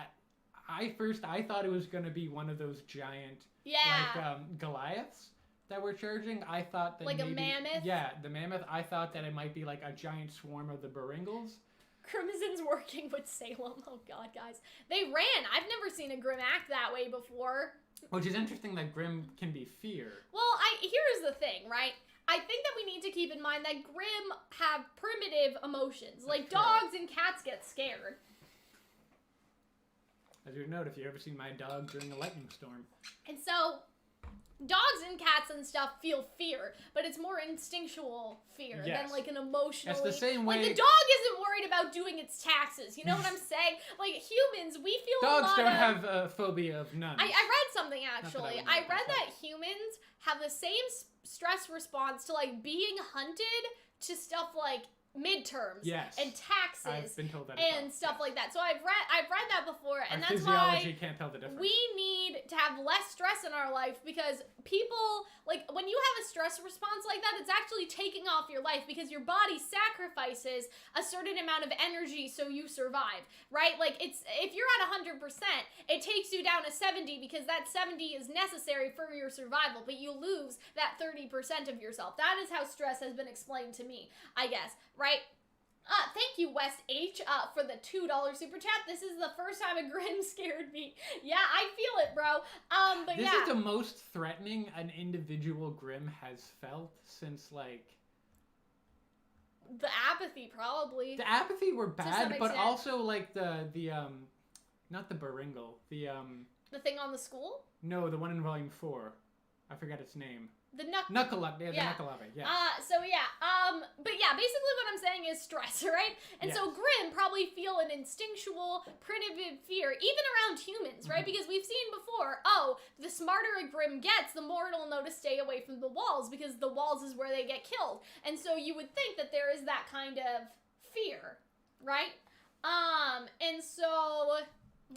I thought it was going to be one of those giant, Yeah. like, Goliaths that were charging. I thought that Like a maybe, mammoth? Yeah, the mammoth. I thought that it might be like a giant swarm of the Baringals. Crimson's working with Salem. Oh god, guys. They ran. I've never seen a Grimm act that way before. Which is interesting that Grimm can be fear. Well, here's the thing, right? I think that we need to keep in mind that Grimm have primitive emotions. Like true. dogs and cats get scared. As you note, if you ever seen my dog during a lightning storm. And so dogs and cats and stuff feel fear, but it's more instinctual fear than Yes. like an emotional. That's the same way. Like the dog isn't worried about doing its taxes. You know what I'm saying? Like humans, we feel Dogs a lot don't of. have a phobia of nuns. I read something that I actually. would know I myself. read that humans have the same stress response to like being hunted to stuff like midterms Yes. and taxes I've been told that as and well. stuff like that. So I've read that before, and Our that's physiology why can't tell the difference. we need to have less stress in our life, because people, like, when you have a stress response like that, it's actually taking off your life because your body sacrifices a certain amount of energy so you survive, right? Like, it's, if you're at 100%, it takes you down to 70 because that 70 is necessary for your survival, but you lose that 30% of yourself. That is how stress has been explained to me, I guess, right? Thank you, West H, for the $2 super chat. This is the first time a Grim scared me. Yeah, I feel it, bro. But this yeah. is the most threatening an individual Grim has felt since, like... The apathy, probably. The apathy were bad, but extent. also, like, the not the Baringle, the thing on the school? No, the one in Volume 4. I forget its name. The Knuckle-up, yeah, the Knuckle-up, yeah. But yeah, basically what I'm saying is stress, right? And so Grim probably feel an instinctual, primitive fear, even around humans, right? Because we've seen before, the smarter a Grim gets, the more it'll know to stay away from the walls, because the walls is where they get killed. And so you would think that there is that kind of fear, right? And so...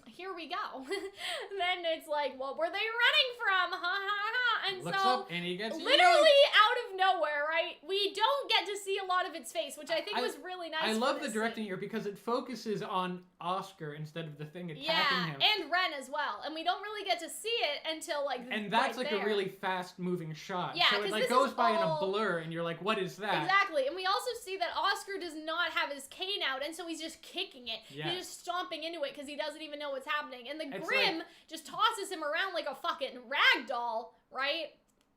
here we go. Then it's like, what were they running from? Ha ha ha. And looks so, up and he gets literally out of nowhere, right? We don't get to see a lot of its face, which I think was really nice. I love the directing here because it focuses on Oscar instead of the thing attacking him. And Ren as well. And we don't really get to see it until like and that's right like there. a really fast moving shot. Yeah, so it like goes by in a all... blur and you're like, what is that? Exactly. And we also see that Oscar does not have his cane out, and so he's just kicking it. Yes. He's just stomping into it because he doesn't even know what's happening. And the It's Grim just tosses him around like a fucking rag doll, right?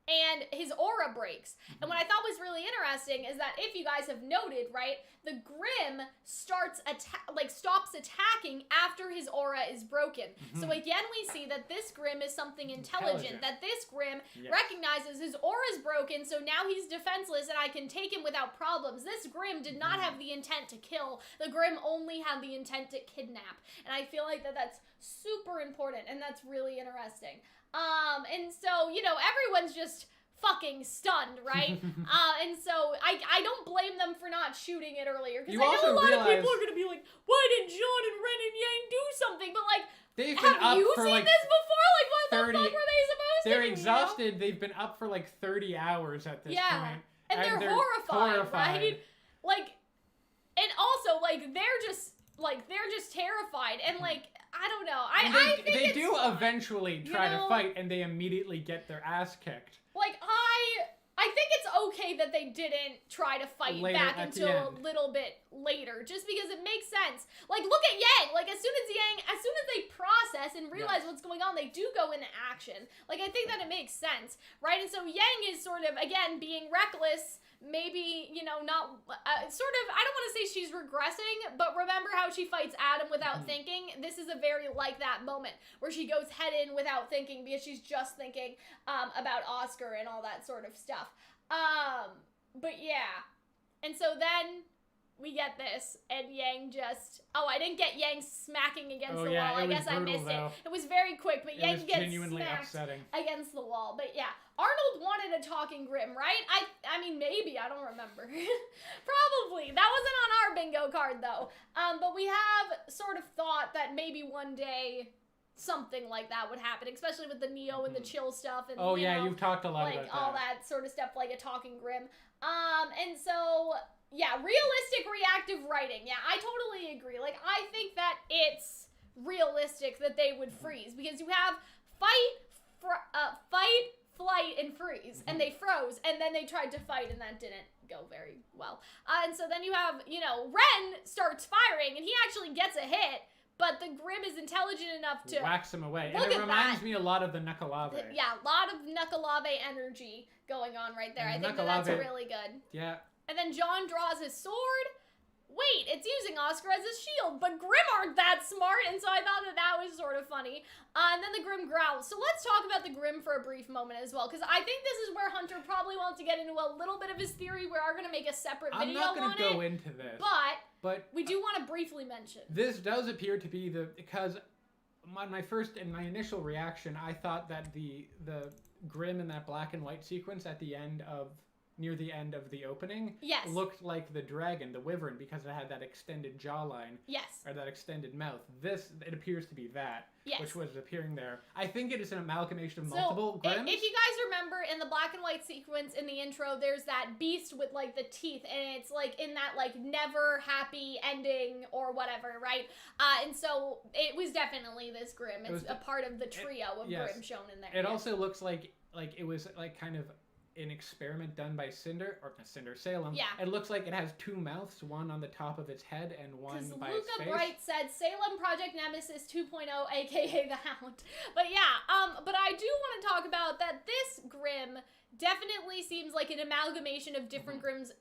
And his aura breaks. And what I thought was really interesting is that if you guys have noted, right, the Grim stops attacking after his aura is broken. So again, we see that this Grim is something intelligent. That this Grim recognizes his aura is broken, so now he's defenseless and I can take him without problems. This Grim did not have the intent to kill. The Grim only had the intent to kidnap. And I feel like that's super important, and that's really interesting. And so, everyone's just fucking stunned, right? And so I don't blame them for not shooting it earlier, because I know a lot of people are gonna be like, why didn't John and Ren and Yang do something? But like, have you seen this before? Like, what the fuck were they supposed to do? They're exhausted. They've been up for like 30 hours at this point. And they're horrified, right? Like, and also, like, they're just terrified, and like, I don't know. I think they do eventually try to fight, and they immediately get their ass kicked. Like, I think it's okay that they didn't try to fight back until a little bit later, just because it makes sense. Like, look at Yang. Like, as soon as they process and realize what's going on, they do go into action. Like, I think that it makes sense, right? And so Yang is sort of, again, being reckless. Maybe, not, I don't want to say she's regressing, but remember how she fights Adam without thinking? This is a very like that moment, where she goes head in without thinking, because she's just thinking, about Oscar and all that sort of stuff. But yeah. And so then we get this, and Yang just... I didn't get Yang smacking against the wall. I guess I missed it. It was very quick, but Yang gets genuinely upsetting against the wall. But yeah, Arnold wanted a talking Grim, right? I mean, maybe. I don't remember. Probably. That wasn't on our bingo card, though. But we have sort of thought that maybe one day something like that would happen, especially with the Neo and the chill stuff. And, you've talked a lot about that. Like, all that sort of stuff, like a talking Grim. And so... yeah, realistic reactive writing. Yeah, I totally agree. Like, I think that it's realistic that they would freeze, because you have fight, flight, and freeze, and they froze, and then they tried to fight, and that didn't go very well. And so then you have, Ren starts firing, and he actually gets a hit, but the Grim is intelligent enough to whacks him away. And it reminds me a lot of the Knuckleave. Yeah, a lot of Knuckleave energy going on right there. I think that's really good. Yeah. And then John draws his sword. Wait, it's using Oscar as a shield, but Grim aren't that smart, and so I thought that was sort of funny. And then the Grim growls. So let's talk about the Grim for a brief moment as well, because I think this is where Hunter probably wants to get into a little bit of his theory. We are going to make a separate video on it. I'm not going to go into this. But we do want to briefly mention. This does appear to be because my initial reaction, I thought that the Grim in that black and white sequence at the end of... near the end of the opening, looked like the dragon, the wyvern, because it had that extended jawline. Yes. Or that extended mouth. It appears to be that, which was appearing there. I think it is an amalgamation of multiple Grims. If you guys remember, in the black and white sequence in the intro, there's that beast with, like, the teeth, and it's, like, in that, like, never happy ending or whatever, right? And so it was definitely this Grim. It's a part of the trio of Grim shown in there. It also looks like it was, like, kind of an experiment done by Salem. Yeah. It looks like it has two mouths, one on the top of its head and one by its face. Luca Bright said Salem Project Nemesis 2.0, aka the Hound. But yeah, but I do want to talk about that this Grimm definitely seems like an amalgamation of different Grimms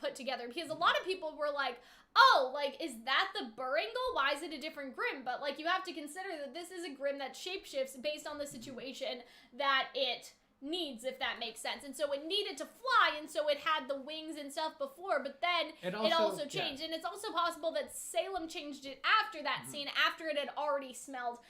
put together, because a lot of people were like, oh, like, is that the Burringle? Why is it a different Grimm? But, like, you have to consider that this is a Grimm that shapeshifts based on the situation that it needs, if that makes sense. And so it needed to fly, and so it had the wings and stuff before, but then it also changed. And it's also possible that Salem changed it after that scene, after it had already smelled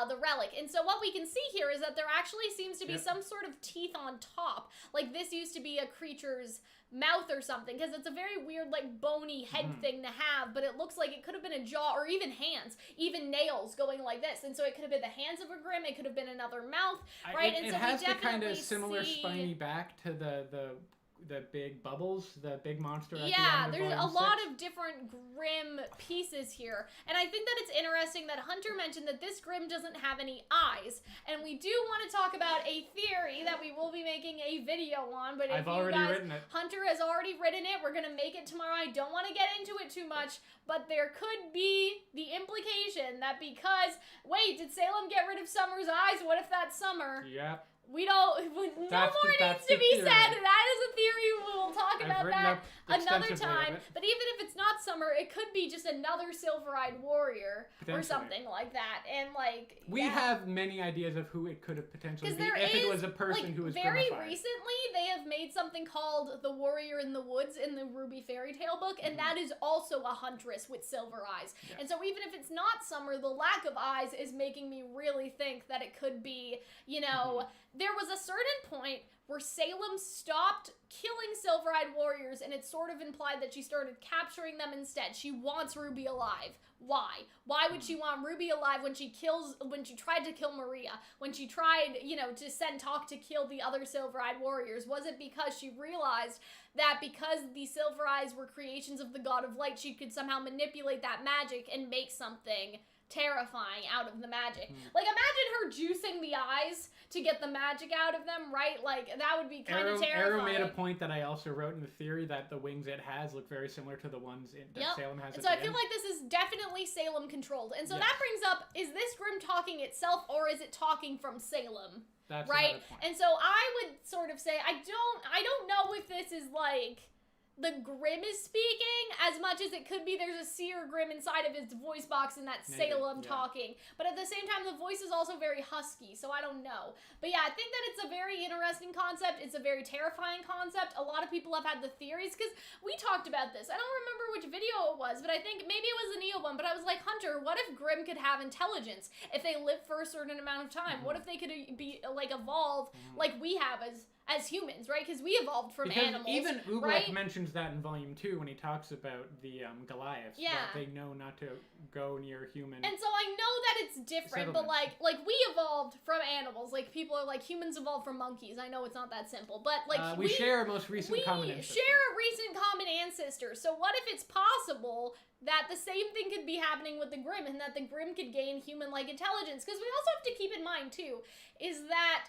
the relic. And so what we can see here is that there actually seems to be some sort of teeth on top. Like, this used to be a creature's mouth or something, because it's a very weird, like, bony head thing to have, but it looks like it could have been a jaw, or even hands, even nails going like this. And so it could have been the hands of a Grimm, it could have been another mouth, right? It has the kind of similar spiny back to the big bubbles, the big monster at the end of there's a Volume lot 6. of different Grimm pieces here. And I think that it's interesting that Hunter mentioned that this Grimm doesn't have any eyes. And we do want to talk about a theory that we will be making a video on, but I've already written it. Hunter has already written it. We're going to make it tomorrow. I don't want to get into it too much, but there could be the implication that because, wait, did Salem get rid of Summer's eyes? What if that's Summer? Yep. We don't, no more needs to be said. That is a theory. We will talk about that another time. But even if it's not Summer, it could be just another silver-eyed warrior or something like that. And like, we have many ideas of who it could have potentially been if it was a person who was very grimmified. Recently, they have made something called the Warrior in the Woods in the RWBY fairy tale book, and that is also a huntress with silver eyes. Yes. And so even if it's not Summer, the lack of eyes is making me really think that it could be, you know. There was a certain point where Salem stopped killing silver-eyed warriors, and it sort of implied that she started capturing them instead. She wants RWBY alive. Why? Why would she want RWBY alive when she tried to kill Maria, when she tried, you know, to send Talk to kill the other silver-eyed warriors? Was it because she realized that because the silver eyes were creations of the god of light, she could somehow manipulate that magic and make something terrifying out of the magic? Like, imagine her juicing the eyes to get the magic out of them, right? Like, that would be kind of terrifying. Arrow made a point that I also wrote in the theory that the wings it has look very similar to the ones that Salem has. And so I feel like this is definitely Salem controlled. And so that brings up, is this Grimm talking itself, or is it talking from Salem? That's right? Point. And so I would sort of say, I don't know if this is like the Grimm is speaking as much as it could be there's a seer Grimm inside of his voice box and that's Salem talking. But at the same time, the voice is also very husky, so I don't know. But yeah, I think that it's a very interesting concept. It's a very terrifying concept. A lot of people have had the theories, because we talked about this. I don't remember which video it was, but I think maybe it was the Neo one, but I was like, Hunter, what if Grimm could have intelligence if they live for a certain amount of time? What if they could be, like, evolve like we have as humans, right? Because we evolved from animals. Even Ublek right? mentions that in Volume 2 when he talks about the Goliaths. That they know not to go near human. And so I know that it's different, but like we evolved from animals. Like, people are like, humans evolved from monkeys. I know it's not that simple, but like we share a most recent common ancestor. We share a recent common ancestor. So what if it's possible that the same thing could be happening with the Grimm, and that the Grimm could gain human-like intelligence? Because we also have to keep in mind too, is that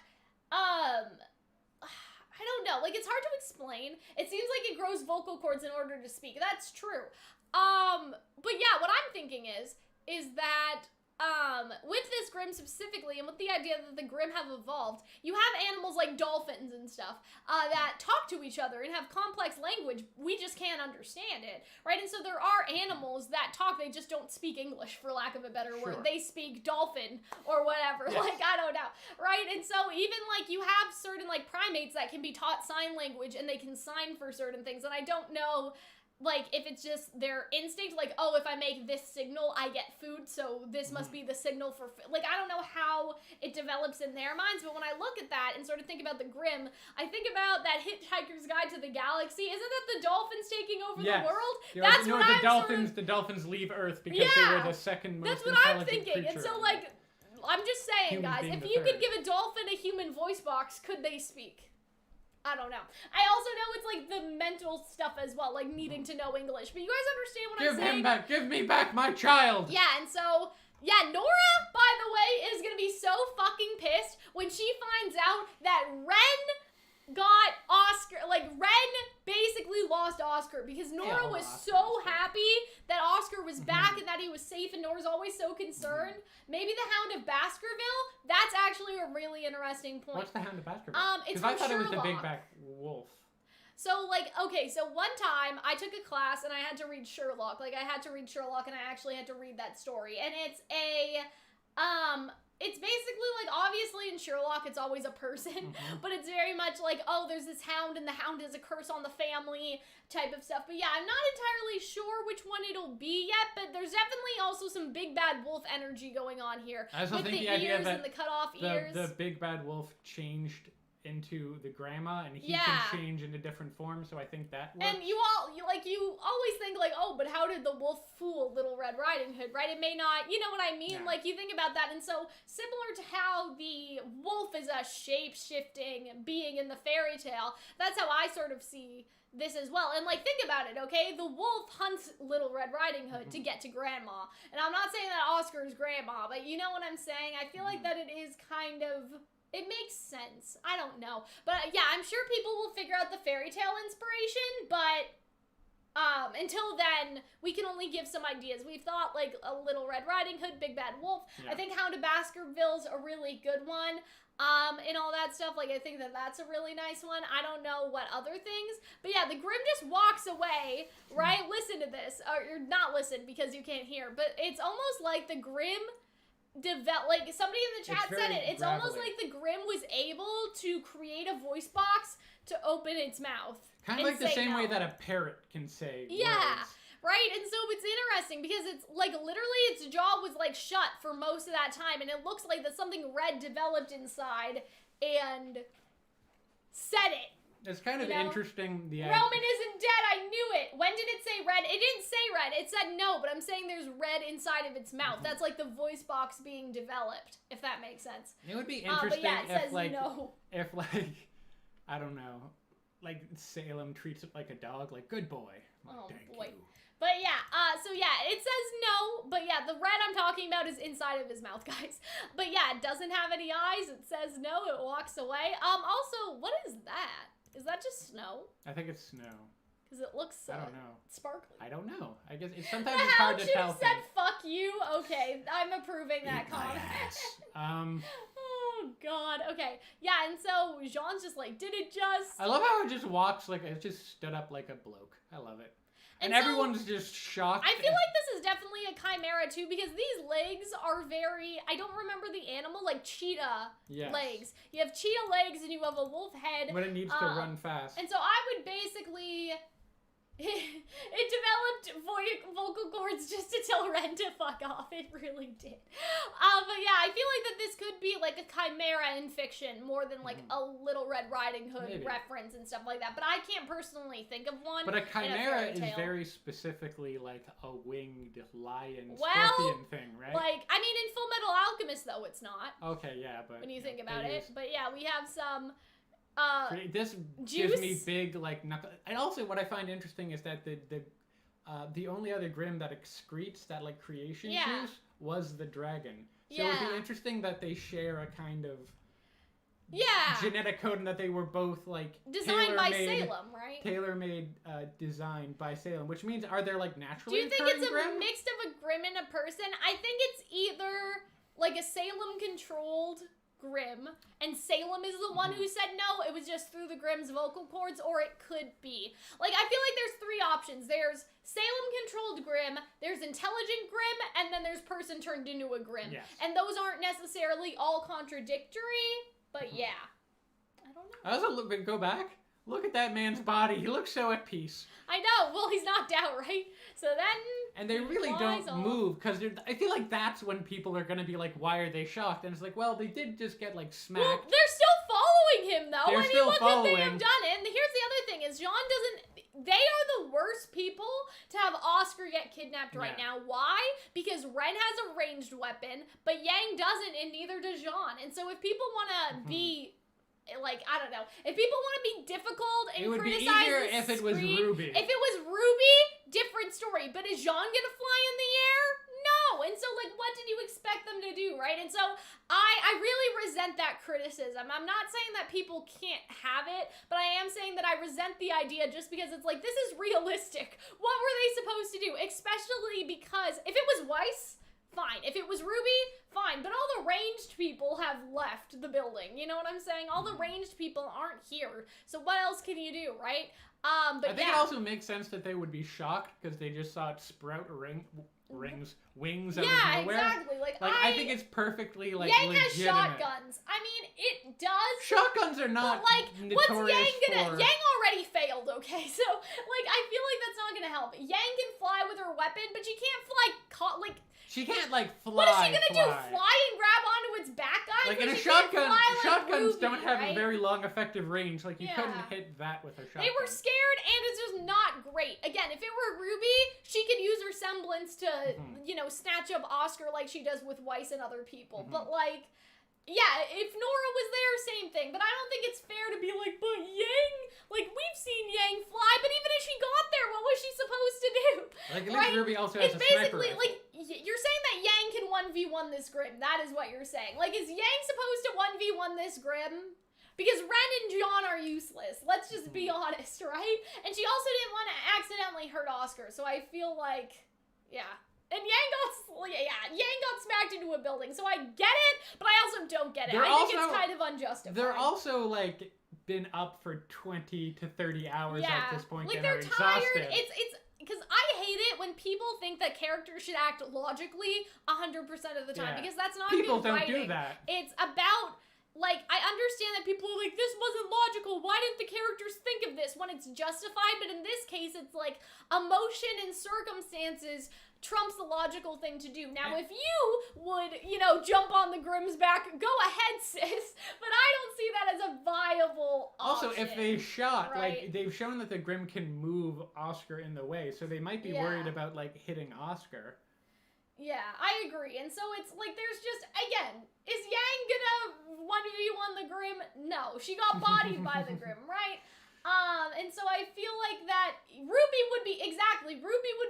I don't know. Like, it's hard to explain. It seems like it grows vocal cords in order to speak. That's true. But yeah, what I'm thinking is that, with this Grimm specifically, and with the idea that the Grimm have evolved, you have animals like dolphins and stuff, that talk to each other and have complex language. We just can't understand it, right? And so there are animals that talk, they just don't speak English, for lack of a better word. They speak dolphin or whatever, like, I don't know, right? And so even, like, you have certain, like, primates that can be taught sign language, and they can sign for certain things, and I don't know, like, if it's just their instinct, like, oh, if I make this signal, I get food, so this must be the signal for like, I don't know how it develops in their minds, but when I look at that and sort of think about the Grimm, I think about that Hitchhiker's Guide to the Galaxy. Isn't that the dolphins taking over the world? That's what the dolphins leave Earth because they were the second most intelligent That's what I'm thinking. And so, like, I'm just saying, guys, if you could give a dolphin a human voice box, could they speak? I don't know. I also know it's like the mental stuff as well, like needing to know English. But you guys understand what I'm saying? Give me back my child! Yeah, and so, yeah, Nora, by the way, is gonna be so fucking pissed when she finds out that Ren got Oscar, like, Ren basically lost Oscar because Nora was so happy that Oscar was back and that he was safe, and Nora's always so concerned. Maybe the Hound of Baskerville, that's actually a really interesting point. What's the Hound of Baskerville? It's because I thought Sherlock. it was the big back wolf. So, like, okay, so one time I took a class and I had to read Sherlock. Like, I had to read Sherlock and I actually had to read that story. And it's it's basically, like, obviously in Sherlock it's always a person, but it's very much like, oh, there's this hound and the hound is a curse on the family type of stuff. But yeah, I'm not entirely sure which one it'll be yet, but there's definitely also some big bad wolf energy going on here. I also with think the the idea ears that and the cut off ears. the big bad wolf changed into the grandma, and he can change into different forms, so I think that works. And you always think, like, oh, but how did the wolf fool Little Red Riding Hood, right? It may not, you know what I mean? Yeah. Like, you think about that, and so, similar to how the wolf is a shape-shifting being in the fairy tale, that's how I sort of see this as well. And, like, think about it, okay? The wolf hunts Little Red Riding Hood to get to Grandma. And I'm not saying that Oscar is Grandma, but you know what I'm saying? I feel like that it is kind of... It makes sense. I don't know. But yeah, I'm sure people will figure out the fairy tale inspiration, but until then, we can only give some ideas. We've thought, like, a Little Red Riding Hood, Big Bad Wolf. Yeah. I think Hound of Baskerville's a really good one. And all that stuff. Like, I think that that's a really nice one. I don't know what other things. But yeah, the Grim just walks away, right? Listen to this. Or not listen because you can't hear. But it's almost like the Grim... like somebody in the chat said it. It's almost like the Grim was able to create a voice box to open its mouth. Kind of like the same way that a parrot can say words. Right? And so it's interesting because it's like literally its jaw was like shut for most of that time, and it looks like that something red developed inside and said it. It's kind of interesting. The Roman isn't dead. I knew it. When did it say red? It didn't say red. It said no, but I'm saying there's red inside of its mouth. That's like the voice box being developed, if that makes sense. It would be interesting it if, says like, no. if, like, I don't know, like Salem treats it like a dog, like, good boy. Like, thank you. But yeah, so yeah, it says no, but yeah, the red I'm talking about is inside of his mouth, guys. But yeah, it doesn't have any eyes. It says no. It walks away. Also, what is that? Is that just snow? I think it's snow. Because it looks I don't know. Sparkly. I don't know. I guess sometimes it's hard to tell. The hound should have said fuck you. Okay, I'm approving that comment. Oh, God. Okay. Yeah, and so Jean's just like, did it just... I love how it just walks like... It just stood up like a bloke. I love it. And so, everyone's just shocked. I feel like this is definitely a chimera, too, because these legs are very... I don't remember the animal, like cheetah legs. You have cheetah legs and you have a wolf head. But it needs to run fast. And so I would basically... It developed vocal cords just to tell Ren to fuck off. It really did. But yeah, I feel like that this could be like a chimera in fiction more than like a Little Red Riding Hood reference and stuff like that. But I can't personally think of one. But a chimera is very specifically like a winged lion scorpion thing, right? Like, I mean, in Full Metal Alchemist, though, it's not. Okay, yeah, but... When you think about it. But yeah, we have some... this gives me big, like, knuckle. And also, what I find interesting is that the only other Grimm that excretes that, like, creation juice was the dragon. So it would be interesting that they share a kind of genetic code, and that they were both, like, designed by Salem, right? Tailor-made, designed by Salem, which means, are there, like, naturally Do you think it's a Grimm? mix of a Grimm and a person? I think it's either, like, a Salem-controlled Grimm, and Salem is the one who said no. It was just through the Grimm's vocal cords, or it could be. Like, I feel like there's three options. There's Salem-controlled Grimm, there's intelligent Grimm, and then there's person turned into a Grimm. Yes. And those aren't necessarily all contradictory, but yeah. I don't know. I also go back. Look at that man's body. He looks so at peace. I know. Well, he's knocked out, right? So then... And they really don't move, because I feel like that's when people are going to be like, why are they shocked? And it's like, well, they did just get, like, smacked. Well, they're still following him, though. They're still what following. could they have done? And here's the other thing, is Jean doesn't... They are the worst people to have Oscar get kidnapped right now. Why? Because Ren has a ranged weapon, but Yang doesn't, and neither does Jean. And so if people want to be... Like, I don't know. If people want to be difficult and criticize it would be easier if it was RWBY. If it was RWBY, different story. But is Jean gonna fly in the air? No. And And so, like, what did you expect them to do, right? And so, I really resent that criticism. I'm not saying that people can't have it, but I am saying that I resent the idea just because it's like, this is realistic. What were they supposed to do? Especially because if it was Weiss, fine. If it was RWBY, fine. But all the ranged people have left the building. You know what I'm saying? All the ranged people aren't here. So what else can you do, right? But I think it also makes sense that they would be shocked because they just saw it sprout wings out of nowhere. Yeah, exactly. Like I think it's perfectly like Yang legitimate. has shotguns. I mean, it does. Shotguns are not. But like, what's Yang gonna? for... Yang already failed. Okay, so like, I feel like that's not gonna help. Yang can fly with her weapon, but she can't fly. She can't like fly. What is she gonna do? Fly and grab onto its back, guys? Like in a she shotgun, fly like shotguns RWBY, don't have right? a very long effective range. Like you couldn't hit that with a shotgun. They were scared, and it's just not great. Again, if it were RWBY, she could use her semblance to, you know, snatch up Oscar like she does with Weiss and other people. But like, yeah, if Nora was there, same thing. But I don't think it's fair to be like, but Yang, like we've seen Yang fly, but even if she got there, what was she supposed to do? Like at least RWBY also has it's a sniper basically rifle. like you're saying that Yang can 1v1 this Grim. That is what you're saying. Like, is Yang supposed to 1v1 this Grim? Because Ren and John are useless. Let's just be honest, right? And she also didn't want to accidentally hurt Oscar, so I feel like, yeah. And Yang got smacked into a building, so I get it, but I also don't get it. I think it's kind of unjustified. They're also like been up for 20 to 30 hours at this point, like and they're are tired. exhausted. It's because I hate it when people think that characters should act logically 100% of the time, because that's not people me writing. don't do that. It's about, like, I understand that people are like, this wasn't logical. Why didn't the characters think of this when it's justified? But in this case, it's like emotion and circumstances trumps the logical thing to do. Now, if you would, you know, jump on the Grimm's back, go ahead, sis. But I don't see that as a viable option. Also, if they shot, right? like, they've shown that the Grimm can move Oscar in the way, so they might be worried about, like, hitting Oscar. Yeah, I agree. And so it's like, there's just, again, is Yang gonna 1v1 the Grimm? No, she got bodied by the Grimm, right? And so I feel like that RWBY would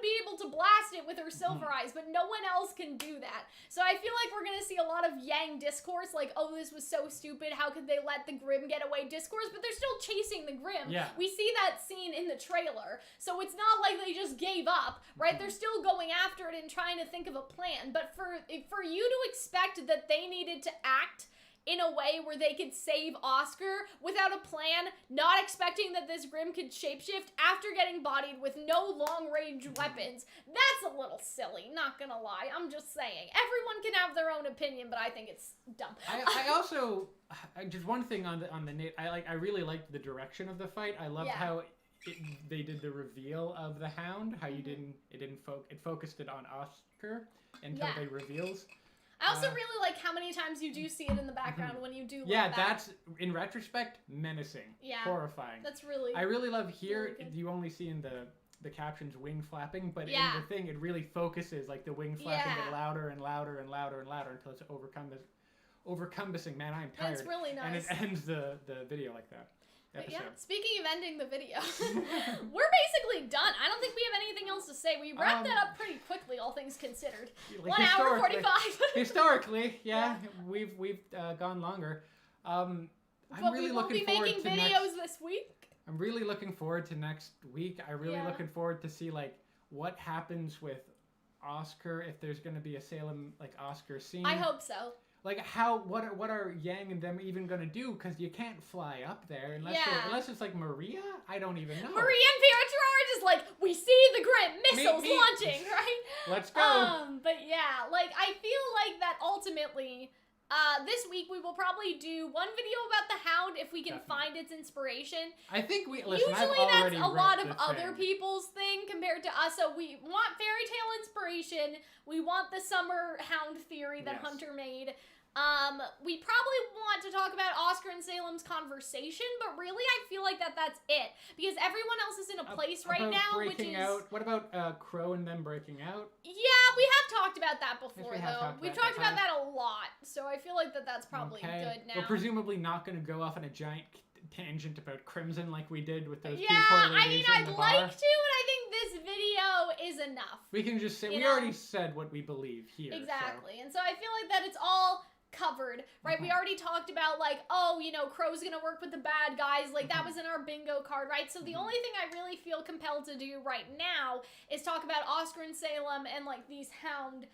be able to blast it with her silver eyes, but no one else can do that. So I feel like we're gonna see a lot of Yang discourse, like, oh, this was so stupid, how could they let the Grimm get away discourse, but they're still chasing the Grimm. Yeah. We see that scene in the trailer, so it's not like they just gave up, right? They're still going after it and trying to think of a plan, but for you to expect that they needed to act in a way where they could save Oscar without a plan, not expecting that this Grimm could shapeshift after getting bodied with no long-range weapons, that's a little silly, not gonna lie. I'm just saying. Everyone can have their own opinion, but I think it's dumb. I also, just one thing on the Nate, I really liked the direction of the fight. I loved how they did the reveal of the Hound, how it focused it on Oscar until they reveals. I also really like how many times you do see it in the background when you do look back. That's, in retrospect, menacing. Yeah. Horrifying. That's really I really love here, really you only see in the captions wing flapping, but in Yeah. the thing, it really focuses, like, the wing flapping get louder and louder and louder and louder until it's overcompassing. Man, I'm tired. That's really nice. And it ends the video like that. But yeah, speaking of ending the video, we're basically done. I don't think we have anything else to say. We wrapped that up pretty quickly, all things considered. Like 1 hour 45. Historically, we've gone longer. I'm really looking forward to videos this week. I'm really looking forward to next week. I'm really looking forward to see, like, what happens with Oscar, if there's going to be a Salem, like, Oscar scene. I hope so. Like, what are Yang and them even gonna do? Because you can't fly up there unless it's like Maria. I don't even know. Maria and Pietro are just like, we see the Grimm missiles launching, right? Let's go. But yeah, like, I feel like that ultimately, this week we will probably do one video about the Hound if we can find its inspiration. I think usually that's a lot of other people's thing compared to us. So we want fairy tale inspiration. We want the summer Hound theory that Hunter made. We probably want to talk about Oscar and Salem's conversation, but really I feel like that's it. Because everyone else is in a place right now, which is... What about Crow and them breaking out? Yeah, we have talked about that before, though. We've talked about that a lot, so I feel like that's probably good now. We're presumably not going to go off on a giant tangent about Crimson like we did with those two poor poor ladies in the bar. I'd like to, and I think this video is enough. We can just say, You we know? already said what we believe here. Exactly. And so I feel like that it's all covered, right? We already talked about, like, oh, you know, Crow's gonna work with the bad guys, like that was in our bingo card, right? So the only thing I really feel compelled to do right now is talk about Oscar and Salem and like these hound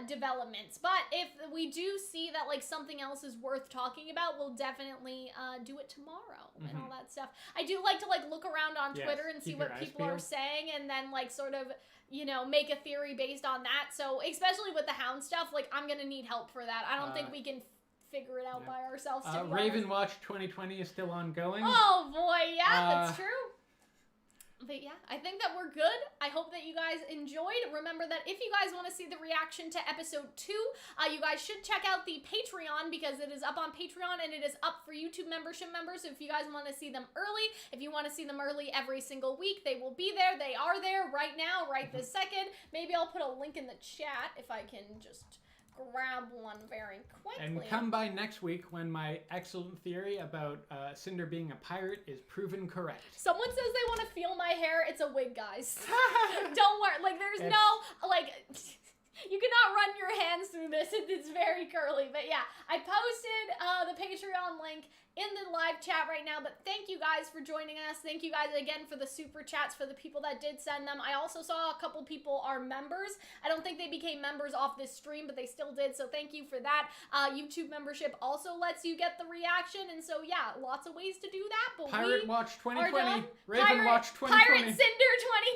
developments. But if we do see that like something else is worth talking about, we'll definitely do it tomorrow and all that stuff. I do like to like look around on Twitter and see what people are saying, and then like sort of, you know, make a theory based on that. So especially with the hound stuff, like I'm gonna need help for that. I don't think we can figure it out by ourselves. To be Raven Watch 2020 is still ongoing. Oh boy, yeah, that's true. But yeah, I think that we're good. I hope that you guys enjoyed. Remember that if you guys want to see the reaction to episode 2, you guys should check out the Patreon, because it is up on Patreon and it is up for YouTube membership members. So if you guys want to see them early, if you want to see them early every single week, they will be there. They are there right now, right this second. Maybe I'll put a link in the chat if I can just grab one very quickly. And come by next week when my excellent theory about Cinder being a pirate is proven correct. Someone says they want to feel my hair. It's a wig, guys. Don't worry. Like, there's no, like, you cannot run your hands through this. It's very curly. But yeah, I posted the Patreon link in the live chat right now. But thank you guys for joining us. Thank you guys again for the super chats, for the people that did send them. I also saw a couple people are members. I don't think they became members off this stream, but they still did. So thank you for that. YouTube membership also lets you get the reaction. And so yeah, lots of ways to do that. But Pirate Watch 2020. Raven Pirate Watch 2020. Pirate Cinder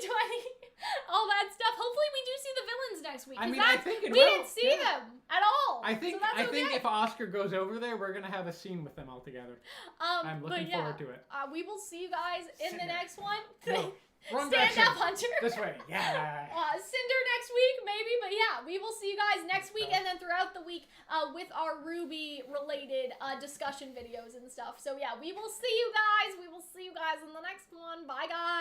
2020. All that stuff. Hopefully we do see the villains next week. I mean, I think it we will. didn't see them at all. I think so think if Oscar goes over there, we're gonna have a scene with them all together. I'm looking forward to it. We will see you guys in the next one. No, wrong Stand direction. up, Hunter. This way. Yeah. Cinder next week, maybe, but yeah, we will see you guys next week and then throughout the week with our RWBY related discussion videos and stuff. So yeah, we will see you guys. We will see you guys in the next one. Bye, guys.